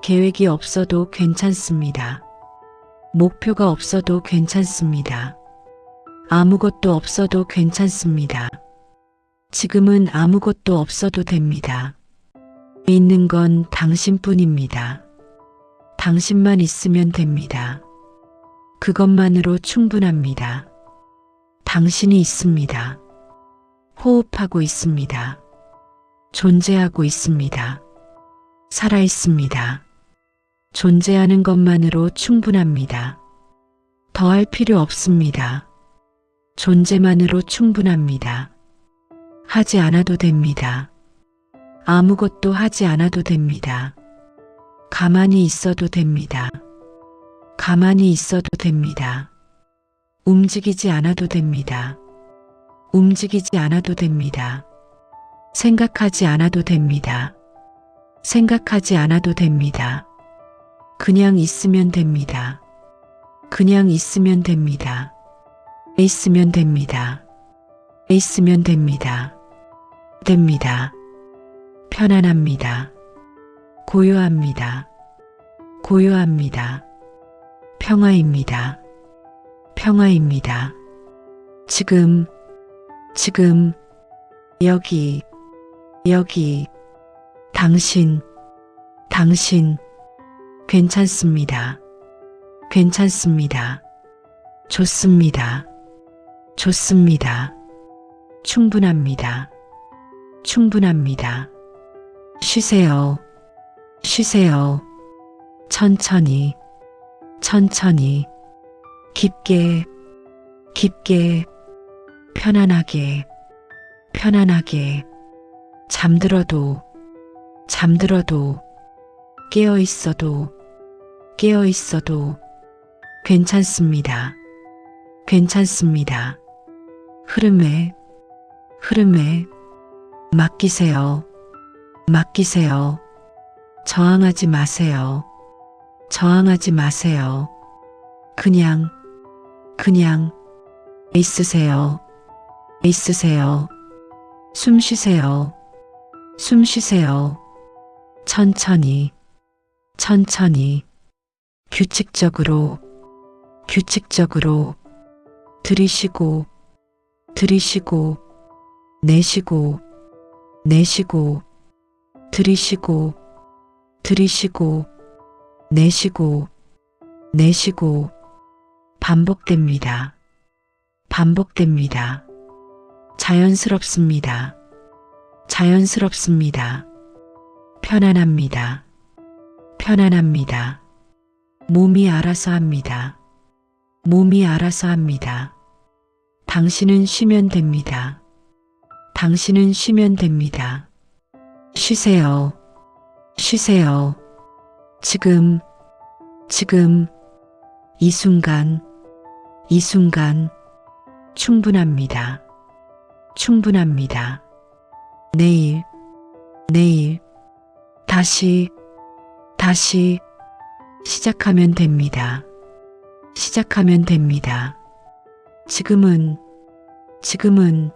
계획이 없어도 괜찮습니다. 목표가 없어도 괜찮습니다. 아무것도 없어도 괜찮습니다. 지금은 아무것도 없어도 됩니다. 있는 건 당신뿐입니다. 당신만 있으면 됩니다. 그것만으로 충분합니다. 당신이 있습니다. 호흡하고 있습니다. 존재하고 있습니다. 살아 있습니다. 존재하는 것만으로 충분합니다. 더할 필요 없습니다. 존재만으로 충분합니다. 하지 않아도 됩니다. 아무것도 하지 않아도 됩니다. 가만히 있어도 됩니다. 가만히 있어도 됩니다. 움직이지 않아도 됩니다. 움직이지 않아도 됩니다. 생각하지 않아도 됩니다. 생각하지 않아도 됩니다. 그냥 있으면 됩니다. 그냥 있으면 됩니다. 있으면 됩니다. 있으면 됩니다. 됩니다. 편안합니다. 고요합니다. 고요합니다. 평화입니다. 평화입니다. 지금, 여기, 당신, 괜찮습니다. 괜찮습니다. 좋습니다. 좋습니다. 충분합니다. 충분합니다. 쉬세요. 쉬세요. 천천히, 천천히, 깊게, 편안하게, 잠들어도, 깨어있어도, 괜찮습니다. 괜찮습니다. 흐름에, 맡기세요. 저항하지 마세요. 저항하지 마세요. 그냥, 있으세요. 숨 쉬세요. 천천히, 규칙적으로, 들이쉬고, 내쉬고, 들이쉬고, 내쉬고, 반복됩니다. 자연스럽습니다. 편안합니다. 몸이 알아서 합니다. 당신은 쉬면 됩니다. 쉬세요. 지금, 이 순간, 충분합니다. 내일, 다시, 시작하면 됩니다. 지금은,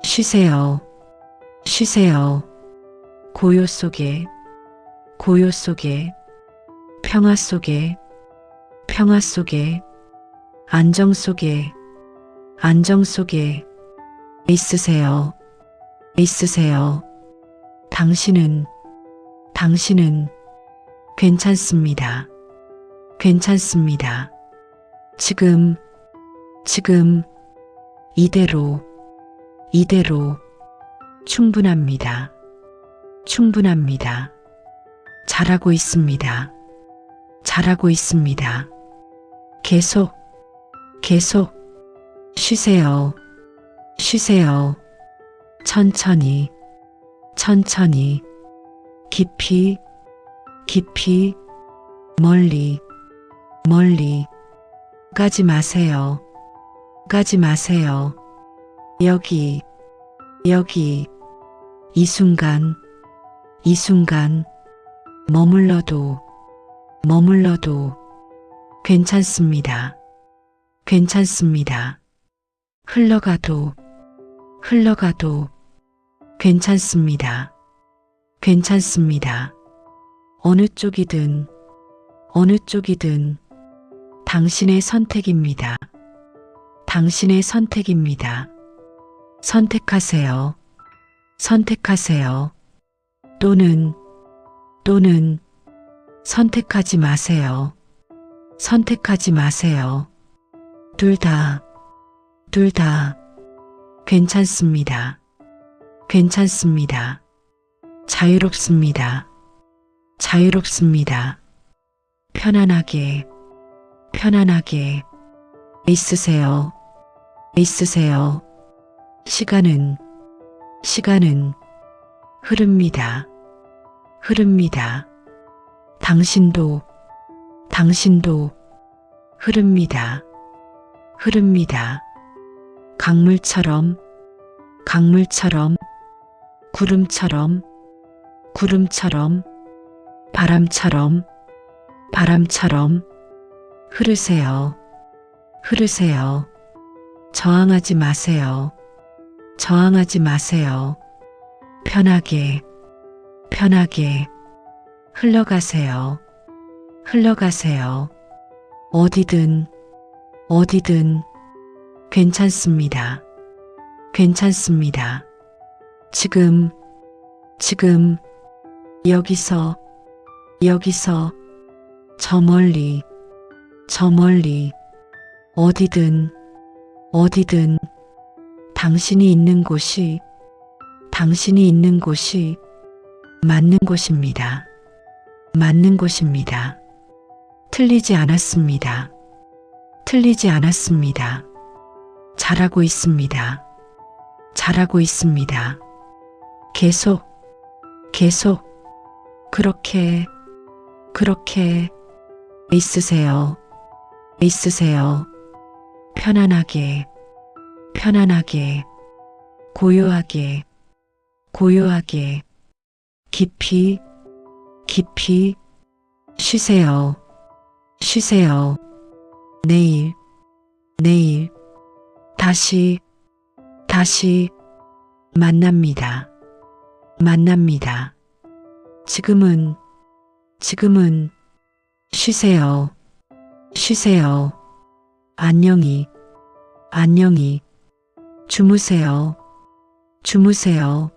쉬세요. 고요 속에, 평화 속에, 안정 속에, 있으세요. 당신은 괜찮습니다. 지금, 이대로, 충분합니다. 잘하고 있습니다. 계속, 쉬세요. 쉬세요. 천천히, 천천히, 깊이, 깊이, 멀리, 멀리, 가지 마세요. 가지 마세요. 여기, 여기, 이 순간, 이 순간, 머물러도, 머물러도 괜찮습니다. 괜찮습니다. 흘러가도, 흘러가도 괜찮습니다. 괜찮습니다. 어느 쪽이든, 어느 쪽이든 당신의 선택입니다. 당신의 선택입니다. 선택하세요. 선택하세요. 또는 선택하지 마세요. 선택하지 마세요. 둘 다 괜찮습니다. 괜찮습니다. 자유롭습니다. 자유롭습니다. 편안하게, 편안하게 있으세요. 있으세요. 시간은 흐릅니다. 흐릅니다. 당신도 흐릅니다. 흐릅니다. 강물처럼, 강물처럼, 구름처럼, 구름처럼, 바람처럼, 바람처럼 흐르세요. 흐르세요. 저항하지 마세요. 저항하지 마세요. 편하게, 편하게 흘러가세요. 흘러가세요. 어디든, 어디든 괜찮습니다. 괜찮습니다. 지금, 여기서, 저 멀리, 어디든, 당신이 있는 곳이 맞는 곳입니다. 맞는 곳입니다. 틀리지 않았습니다. 틀리지 않았습니다. 잘하고 있습니다. 잘하고 있습니다. 계속, 그렇게 있으세요. 있으세요. 편안하게, 고요하게, 깊이, 쉬세요. 쉬세요. 내일, 다시 만납니다. 지금은 쉬세요. 쉬세요. 안녕히 주무세요.